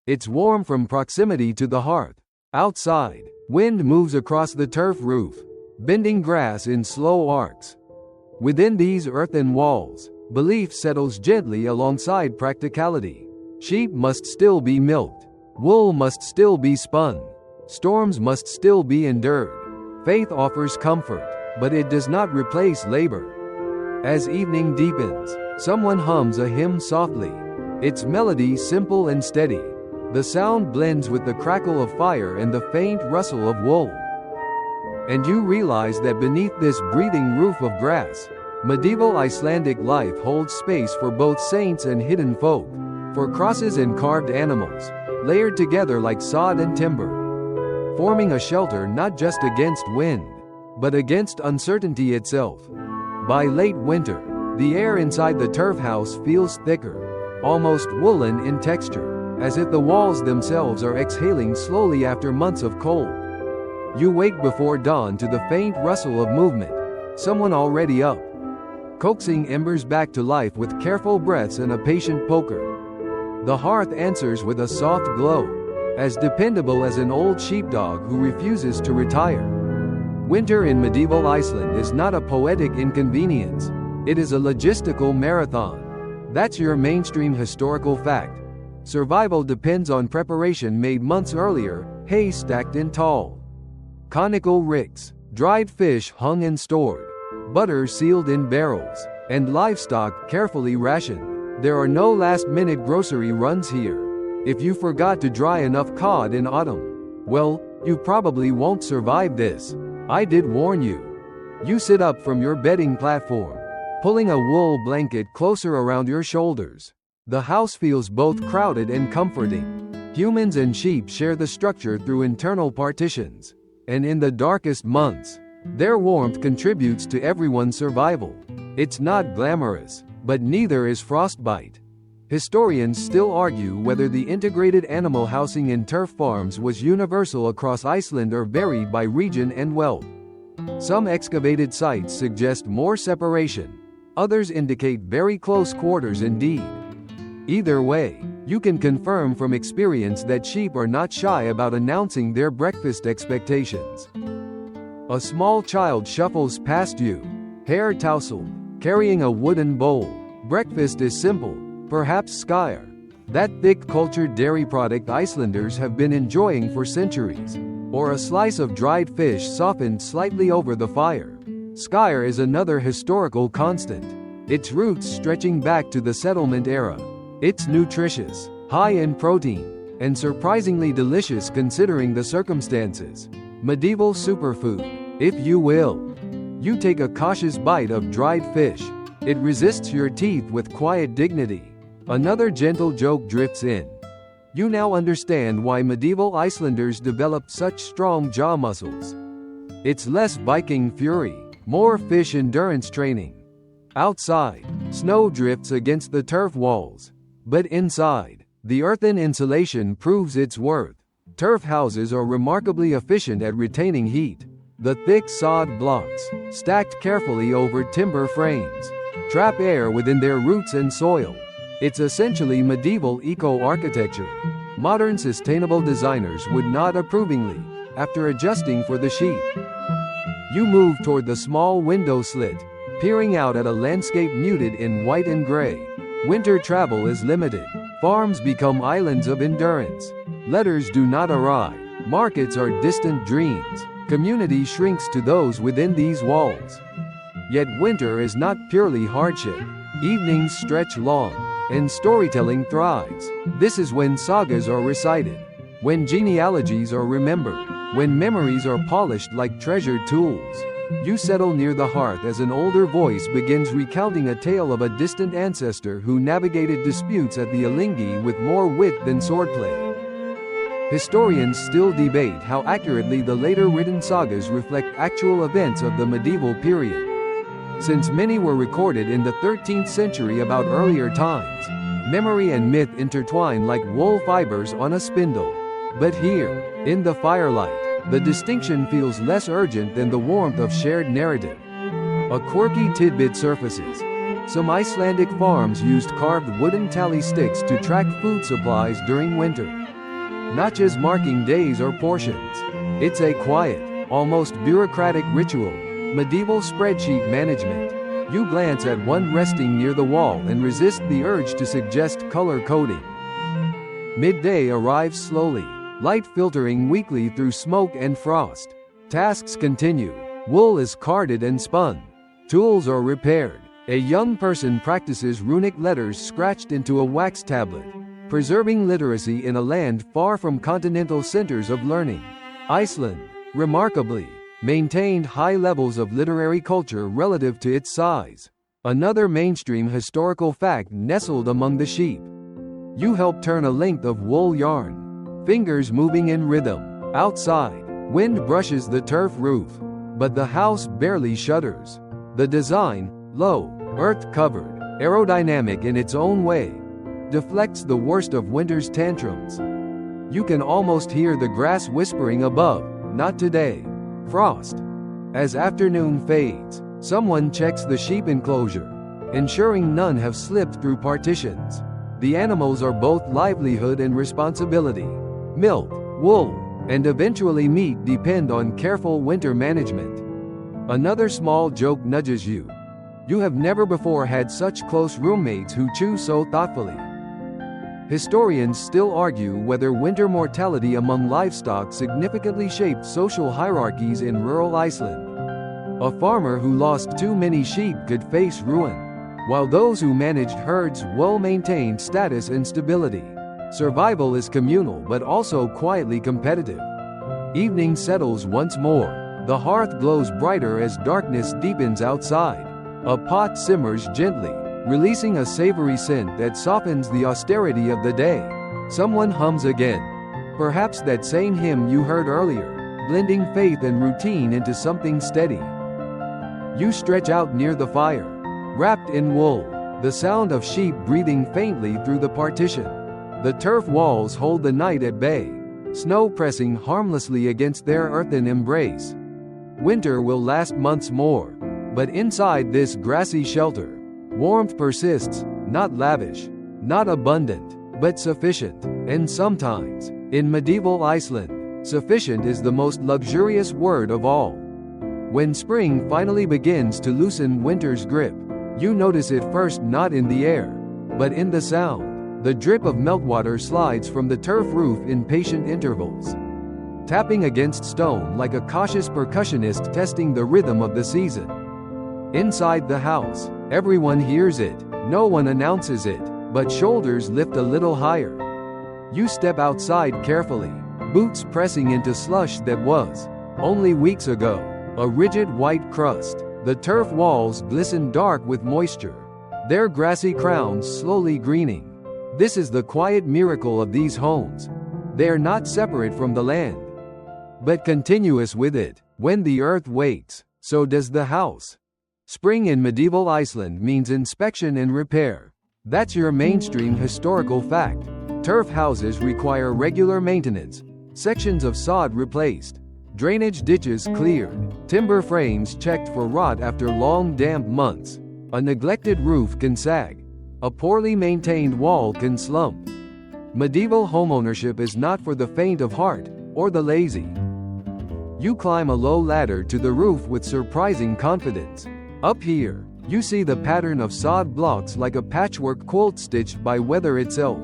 It's warm from proximity to the hearth. Outside, wind moves across the turf roof, bending grass in slow arcs. Within these earthen walls, belief settles gently alongside practicality. Sheep must still be milked. Wool must still be spun. Storms must still be endured. Faith offers comfort, but it does not replace labor. As evening deepens, someone hums a hymn softly. Its melody simple and steady. The sound blends with the crackle of fire and the faint rustle of wool. And you realize that beneath this breathing roof of grass, medieval Icelandic life holds space for both saints and hidden folk. for crosses and carved animals, layered together like sod and timber, forming a shelter not just against wind, but against uncertainty itself. By late winter, the air inside the turf house feels thicker, almost woolen in texture, as if the walls themselves are exhaling slowly after months of cold. You wake before dawn to the faint rustle of movement, someone already up, coaxing embers back to life with careful breaths and a patient poker. The hearth answers with a soft glow, as dependable as an old sheepdog who refuses to retire. Winter in medieval Iceland is not a poetic inconvenience, it is a logistical marathon. That's your mainstream historical fact. Survival depends on preparation made months earlier, hay stacked in tall, conical ricks, dried fish hung and stored, butter sealed in barrels, and livestock carefully rationed. There are no last-minute grocery runs here. If you forgot to dry enough cod in autumn, well, you probably won't survive this. I did warn you. You sit up from your bedding platform, pulling a wool blanket closer around your shoulders. The house feels both crowded and comforting. Humans and sheep share the structure through internal partitions, and in the darkest months, their warmth contributes to everyone's survival. It's not glamorous, but neither is frostbite. Historians still argue whether the integrated animal housing in turf farms was universal across Iceland or varied by region and wealth. Some excavated sites suggest more separation, others indicate very close quarters indeed. Either way, you can confirm from experience that sheep are not shy about announcing their breakfast expectations. A small child shuffles past you, hair tousled, carrying a wooden bowl. Breakfast is simple, perhaps skyr, that thick cultured dairy product Icelanders have been enjoying for centuries, or a slice of dried fish softened slightly over the fire. Skyr is another historical constant, its roots stretching back to the settlement era. It's nutritious, high in protein, and surprisingly delicious considering the circumstances. Medieval superfood, if you will. You take a cautious bite of dried fish. It resists your teeth with quiet dignity. Another gentle joke drifts in. You now understand why medieval Icelanders developed such strong jaw muscles. It's less Viking fury, more fish endurance training. Outside, snow drifts against the turf walls. But inside, the earthen insulation proves its worth. Turf houses are remarkably efficient at retaining heat. The thick sod blocks, stacked carefully over timber frames, trap air within their roots and soil. It's essentially medieval eco-architecture. Modern sustainable designers would nod approvingly, after adjusting for the sheep. You move toward the small window slit, peering out at a landscape muted in white and gray. Winter travel is limited. Farms become islands of endurance. Letters do not arrive. Markets are distant dreams. Community shrinks to those within these walls. Yet winter is not purely hardship. Evenings stretch long, and storytelling thrives. This is when sagas are recited, when genealogies are remembered, when memories are polished like treasured tools. You settle near the hearth as an older voice begins recounting a tale of a distant ancestor who navigated disputes at the Allingi with more wit than swordplay. Historians still debate how accurately the later written sagas reflect actual events of the medieval period. Since many were recorded in the 13th century about earlier times, memory and myth intertwine like wool fibers on a spindle. But here, in the firelight, the distinction feels less urgent than the warmth of shared narrative. A quirky tidbit surfaces. Some Icelandic farms used carved wooden tally sticks to track food supplies during winter. Notches marking days or portions. It's a quiet, almost bureaucratic ritual. Medieval spreadsheet management. You glance at one resting near the wall and resist the urge to suggest color coding. Midday arrives slowly, light filtering weakly through smoke and frost. Tasks continue. Wool is carded and spun. Tools are repaired. A young person practices runic letters scratched into a wax tablet, preserving literacy in a land far from continental centers of learning. Iceland, remarkably, maintained high levels of literary culture relative to its size. Another mainstream historical fact nestled among the sheep. You help turn a length of wool yarn, fingers moving in rhythm. Outside, wind brushes the turf roof, but the house barely shudders. The design, low, earth-covered, aerodynamic in its own way, deflects the worst of winter's tantrums. You can almost hear the grass whispering above, "Not today." Frost. As afternoon fades, someone checks the sheep enclosure, ensuring none have slipped through partitions. The animals are both livelihood and responsibility. Milk, wool, and eventually meat depend on careful winter management. Another small joke nudges you. You have never before had such close roommates who chew so thoughtfully. Historians still argue whether winter mortality among livestock significantly shaped social hierarchies in rural Iceland. A farmer who lost too many sheep could face ruin, while those who managed herds well maintained status and stability. Survival is communal but also quietly competitive. Evening settles once more. The hearth glows brighter as darkness deepens outside. A pot simmers gently, releasing a savory scent that softens the austerity of the day. Someone hums again. Perhaps that same hymn you heard earlier, blending faith and routine into something steady. You stretch out near the fire, wrapped in wool, the sound of sheep breathing faintly through the partition. The turf walls hold the night at bay, snow pressing harmlessly against their earthen embrace. Winter will last months more, but inside this grassy shelter, warmth persists, not lavish, not abundant, but sufficient. And sometimes, in medieval Iceland, sufficient is the most luxurious word of all. When spring finally begins to loosen winter's grip, you notice it first not in the air, but in the sound. The drip of meltwater slides from the turf roof in patient intervals, tapping against stone like a cautious percussionist testing the rhythm of the season. Inside the house, everyone hears it, no one announces it, but shoulders lift a little higher. You step outside carefully, boots pressing into slush that was, only weeks ago, a rigid white crust. The turf walls glisten dark with moisture, their grassy crowns slowly greening. This is the quiet miracle of these homes. They are not separate from the land, but continuous with it. When the earth waits, so does the house. Spring in medieval Iceland means inspection and repair. That's your mainstream historical fact. Turf houses require regular maintenance, sections of sod replaced, drainage ditches cleared, timber frames checked for rot after long damp months. A neglected roof can sag. A poorly maintained wall can slump. Medieval homeownership is not for the faint of heart, or the lazy. You climb a low ladder to the roof with surprising confidence. Up here, you see the pattern of sod blocks like a patchwork quilt stitched by weather itself.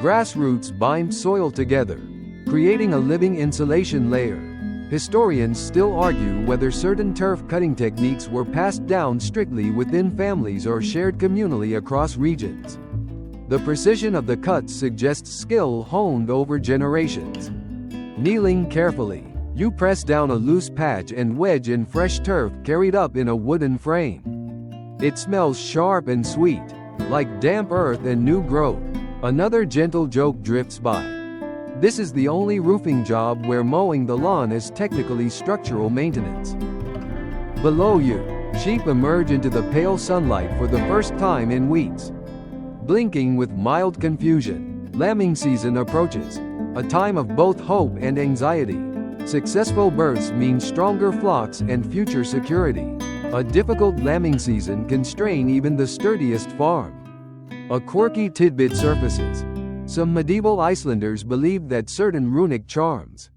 Grass roots bind soil together, creating a living insulation layer. Historians still argue whether certain turf cutting techniques were passed down strictly within families or shared communally across regions. The precision of the cuts suggests skill honed over generations. Kneeling carefully, you press down a loose patch and wedge in fresh turf carried up in a wooden frame. It smells sharp and sweet, like damp earth and new growth. Another gentle joke drifts by. This is the only roofing job where mowing the lawn is technically structural maintenance. Below you, sheep emerge into the pale sunlight for the first time in weeks. Blinking with mild confusion, lambing season approaches, a time of both hope and anxiety. Successful births mean stronger flocks and future security. A difficult lambing season can strain even the sturdiest farm. A quirky tidbit surfaces. Some medieval Icelanders believed that certain runic charms,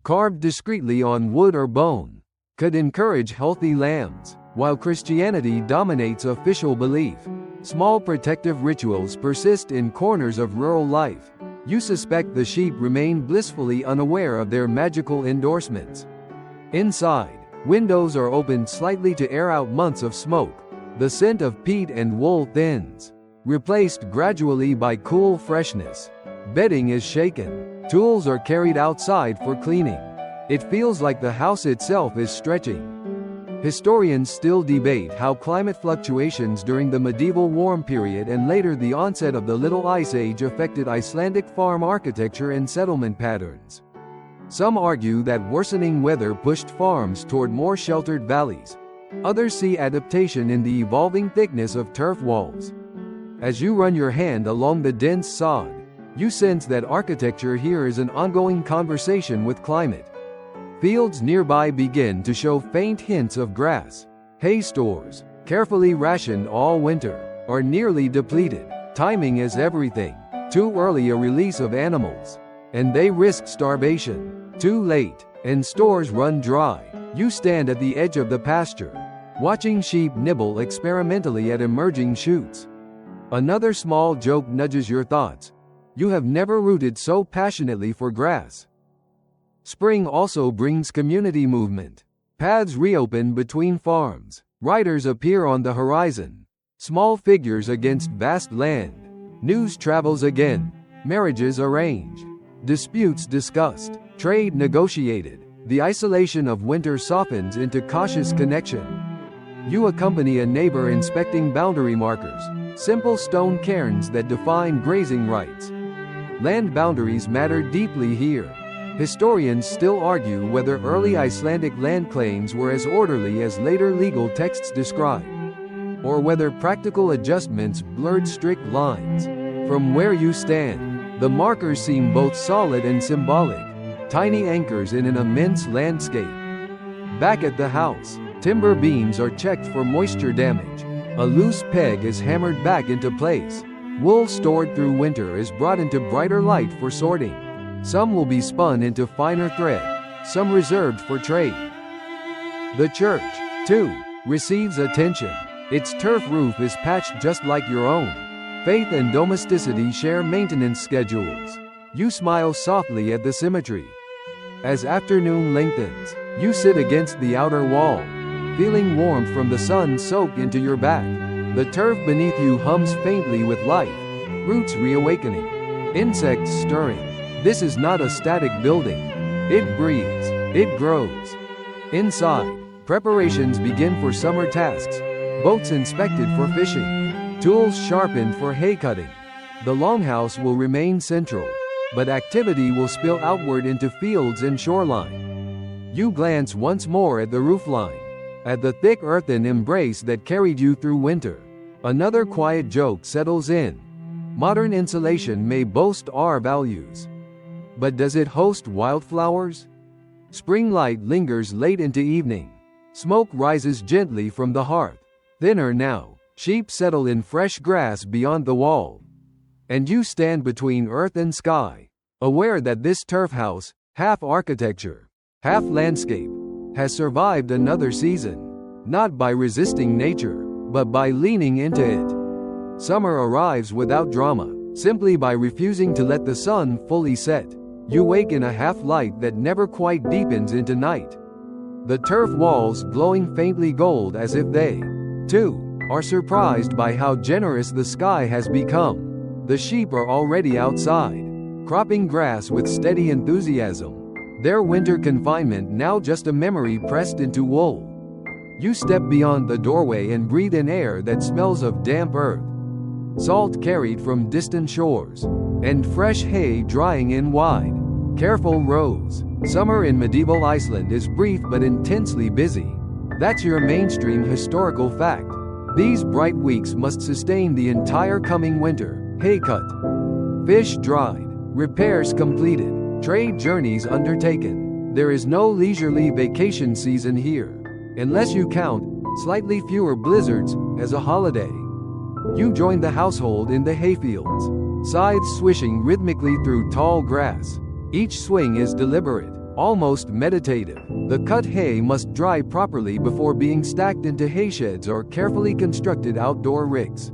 carved discreetly on wood or bone, could encourage healthy lambs. While Christianity dominates official belief, small protective rituals persist in corners of rural life. You suspect the sheep remain blissfully unaware of their magical endorsements. Inside, windows are opened slightly to air out months of smoke. The scent of peat and wool thins, replaced gradually by cool freshness. Bedding is shaken. Tools are carried outside for cleaning. It feels like the house itself is stretching. Historians still debate how climate fluctuations during the medieval warm period and later the onset of the Little Ice Age affected Icelandic farm architecture and settlement patterns. Some argue that worsening weather pushed farms toward more sheltered valleys. Others see adaptation in the evolving thickness of turf walls. As you run your hand along the dense sod, you sense that architecture here is an ongoing conversation with climate. Fields nearby begin to show faint hints of grass. Hay stores, carefully rationed all winter, are nearly depleted. Timing is everything. Too early a release of animals, and they risk starvation. Too late, and stores run dry. You stand at the edge of the pasture, watching sheep nibble experimentally at emerging shoots. Another small joke nudges your thoughts. You have never rooted so passionately for grass. Spring also brings community movement. Paths reopen between farms. Riders appear on the horizon. Small figures against vast land. News travels again. Marriages arranged. Disputes discussed. Trade negotiated. The isolation of winter softens into cautious connection. You accompany a neighbor inspecting boundary markers, simple stone cairns that define grazing rights. Land boundaries matter deeply here. Historians still argue whether early Icelandic land claims were as orderly as later legal texts describe, or whether practical adjustments blurred strict lines. From where you stand, the markers seem both solid and symbolic, tiny anchors in an immense landscape. Back at the house, timber beams are checked for moisture damage. A loose peg is hammered back into place. Wool stored through winter is brought into brighter light for sorting. Some will be spun into finer thread, some reserved for trade. The church, too, receives attention. Its turf roof is patched just like your own. Faith and domesticity share maintenance schedules. You smile softly at the symmetry. As afternoon lengthens, you sit against the outer wall, feeling warmth from the sun soak into your back. The turf beneath you hums faintly with life, roots reawakening, insects stirring. This is not a static building. It breathes, it grows. Inside, preparations begin for summer tasks. Boats inspected for fishing, tools sharpened for hay cutting. The longhouse will remain central, but activity will spill outward into fields and shoreline. You glance once more at the roofline, at the thick earthen embrace that carried you through winter. Another quiet joke settles in. Modern insulation may boast R values, but does it host wildflowers? Spring light lingers late into evening. Smoke rises gently from the hearth. Thinner now, sheep settle in fresh grass beyond the wall. And you stand between earth and sky, aware that this turf house, half architecture, half landscape, has survived another season, not by resisting nature, but by leaning into it. Summer arrives without drama, simply by refusing to let the sun fully set. You wake in a half-light that never quite deepens into night. The turf walls glowing faintly gold as if they, too, are surprised by how generous the sky has become. The sheep are already outside, cropping grass with steady enthusiasm. Their winter confinement now just a memory pressed into wool. You step beyond the doorway and breathe in air that smells of damp earth, salt carried from distant shores, and fresh hay drying in wide, careful rows. Summer in medieval Iceland is brief but intensely busy. That's your mainstream historical fact. These bright weeks must sustain the entire coming winter. Hay cut, fish dried, repairs completed, trade journeys undertaken. There is no leisurely vacation season here, unless you count slightly fewer blizzards as a holiday. You join the household in the hayfields, scythes swishing rhythmically through tall grass. Each swing is deliberate, almost meditative. The cut hay must dry properly before being stacked into haysheds or carefully constructed outdoor ricks.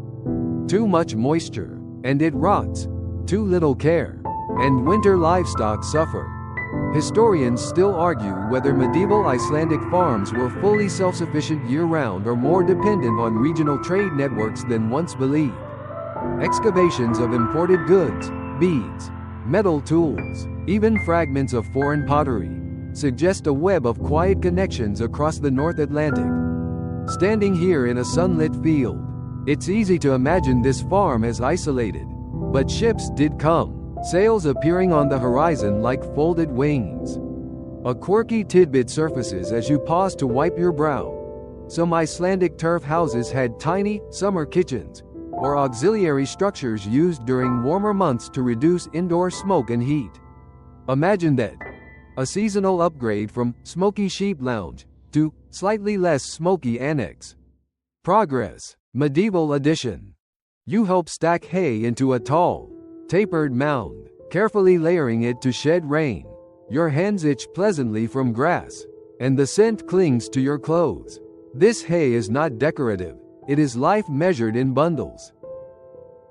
Too much moisture, and it rots. Too little care, and winter livestock suffer. Historians still argue whether medieval Icelandic farms were fully self-sufficient year-round or more dependent on regional trade networks than once believed. Excavations of imported goods, beads, metal tools, even fragments of foreign pottery, suggest a web of quiet connections across the North Atlantic. Standing here in a sunlit field, it's easy to imagine this farm as isolated. But ships did come, sails appearing on the horizon like folded wings. A quirky tidbit surfaces as you pause to wipe your brow. Some Icelandic turf houses had tiny, summer kitchens, or auxiliary structures used during warmer months to reduce indoor smoke and heat. Imagine that. A seasonal upgrade from smoky sheep lounge to slightly less smoky annex. Progress. Medieval edition. You help stack hay into a tall, tapered mound, carefully layering it to shed rain. Your hands itch pleasantly from grass, and the scent clings to your clothes. This hay is not decorative, it is life measured in bundles.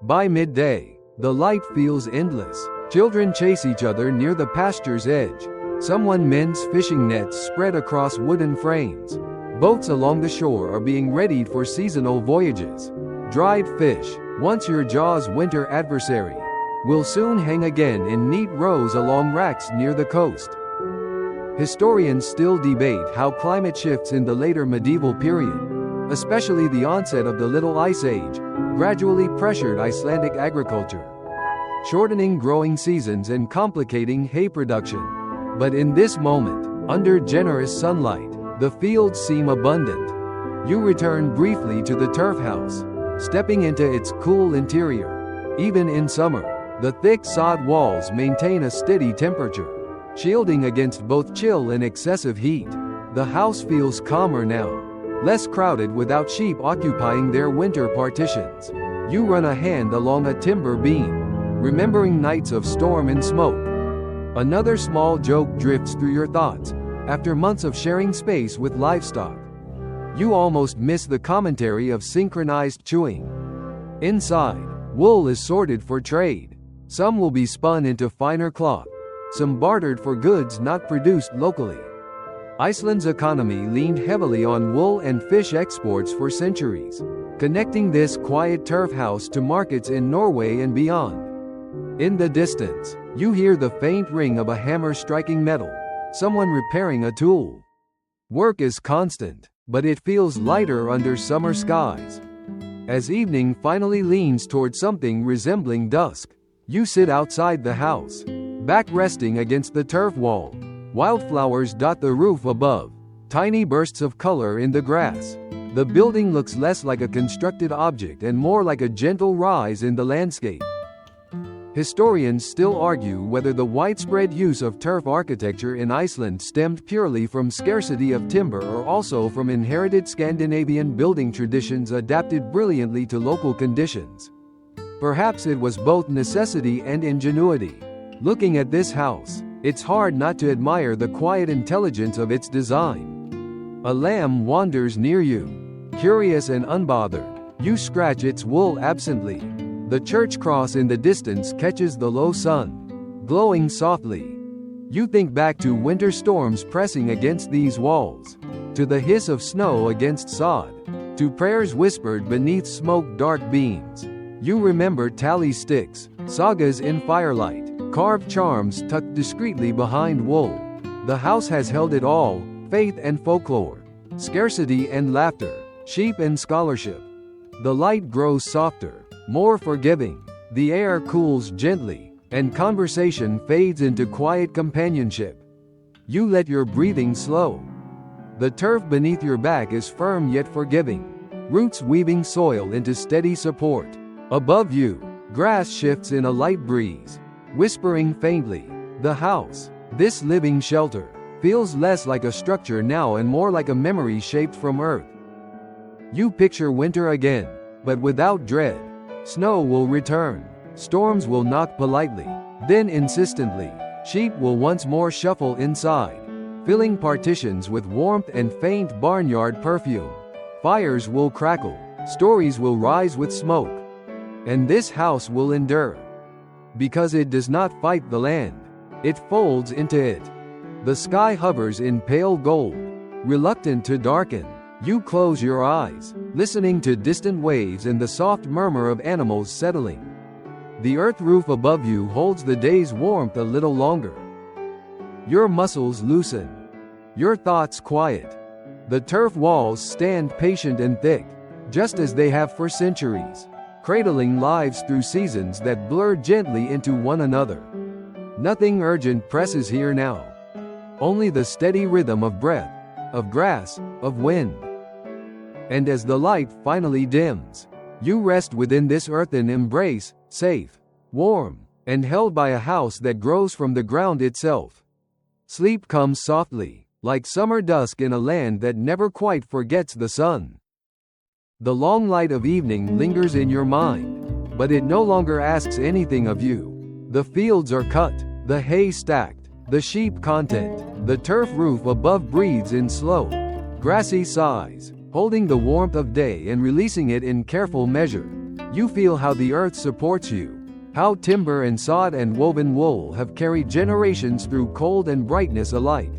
By midday, the light feels endless. Children chase each other near the pasture's edge. Someone mends fishing nets spread across wooden frames. Boats along the shore are being readied for seasonal voyages. Dried fish, once your jaw's winter adversary, will soon hang again in neat rows along racks near the coast. Historians still debate how climate shifts in the later medieval period, especially the onset of the Little Ice Age, gradually pressured Icelandic agriculture, shortening growing seasons and complicating hay production. But in this moment, under generous sunlight, the fields seem abundant. You return briefly to the turf house, stepping into its cool interior. Even in summer, the thick sod walls maintain a steady temperature, shielding against both chill and excessive heat. The house feels calmer now, less crowded without sheep occupying their winter partitions. You run a hand along a timber beam, remembering nights of storm and smoke. Another small joke drifts through your thoughts, after months of sharing space with livestock. You almost miss the commentary of synchronized chewing. Inside, wool is sorted for trade. Some will be spun into finer cloth, some bartered for goods not produced locally. Iceland's economy leaned heavily on wool and fish exports for centuries, connecting this quiet turf house to markets in Norway and beyond. In the distance, you hear the faint ring of a hammer striking metal, someone repairing a tool. Work is constant, but it feels lighter under summer skies. As evening finally leans toward something resembling dusk, you sit outside the house, back resting against the turf wall. Wildflowers dot the roof above, tiny bursts of color in the grass. The building looks less like a constructed object and more like a gentle rise in the landscape. Historians still argue whether the widespread use of turf architecture in Iceland stemmed purely from scarcity of timber or also from inherited Scandinavian building traditions adapted brilliantly to local conditions. Perhaps it was both necessity and ingenuity. Looking at this house, it's hard not to admire the quiet intelligence of its design. A lamb wanders near you, curious and unbothered. You scratch its wool absently. The church cross in the distance catches the low sun, glowing softly. You think back to winter storms pressing against these walls, to the hiss of snow against sod, to prayers whispered beneath smoke-dark beams. You remember tally sticks, sagas in firelight, carved charms tucked discreetly behind wool. The house has held it all, faith and folklore, scarcity and laughter, sheep and scholarship. The light grows softer, more forgiving. The air cools gently, and conversation fades into quiet companionship. You let your breathing slow. The turf beneath your back is firm yet forgiving, roots weaving soil into steady support. Above you, grass shifts in a light breeze, whispering faintly. The house, this living shelter, feels less like a structure now and more like a memory shaped from earth. You picture winter again, but without dread. Snow will return, storms will knock politely, then insistently. Sheep will once more shuffle inside, filling partitions with warmth and faint barnyard perfume. Fires will crackle, stories will rise with smoke. And this house will endure. Because it does not fight the land, it folds into it. The sky hovers in pale gold, reluctant to darken. You close your eyes, listening to distant waves and the soft murmur of animals settling. The earth roof above you holds the day's warmth a little longer. Your muscles loosen. Your thoughts quiet. The turf walls stand patient and thick, just as they have for centuries, cradling lives through seasons that blur gently into one another. Nothing urgent presses here now. Only the steady rhythm of breath, of grass, of wind. And as the light finally dims, you rest within this earthen embrace, safe, warm, and held by a house that grows from the ground itself. Sleep comes softly, like summer dusk in a land that never quite forgets the sun. The long light of evening lingers in your mind, but it no longer asks anything of you. The fields are cut, the hay stacked, the sheep content, the turf roof above breathes in slow, grassy sighs, holding the warmth of day and releasing it in careful measure. You feel how the earth supports you, how timber and sod and woven wool have carried generations through cold and brightness alike.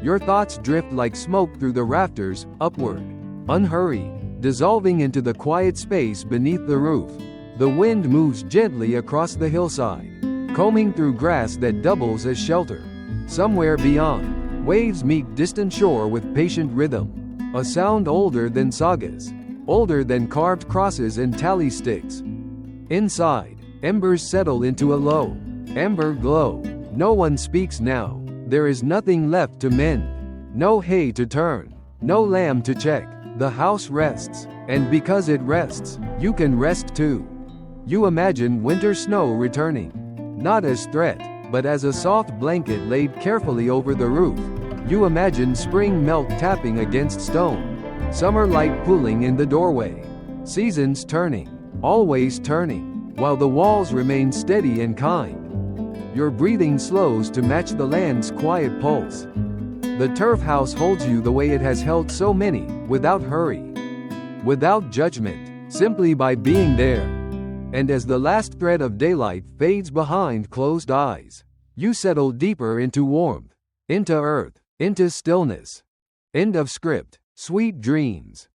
Your thoughts drift like smoke through the rafters, upward, unhurried, dissolving into the quiet space beneath the roof. The wind moves gently across the hillside, combing through grass that doubles as shelter. Somewhere beyond, waves meet distant shore with patient rhythm, a sound older than sagas, older than carved crosses and tally sticks. Inside, embers settle into a low, amber glow. No one speaks now. There is nothing left to mend, no hay to turn, no lamb to check. The house rests, and because it rests, you can rest too. You imagine winter snow returning, not as threat, but as a soft blanket laid carefully over the roof. You imagine spring melt tapping against stone, summer light pooling in the doorway, seasons turning, always turning, while the walls remain steady and kind. Your breathing slows to match the land's quiet pulse. The turf house holds you the way it has held so many, without hurry, without judgment, simply by being there. And as the last thread of daylight fades behind closed eyes, you settle deeper into warmth, into earth, into stillness. End of script. Sweet dreams.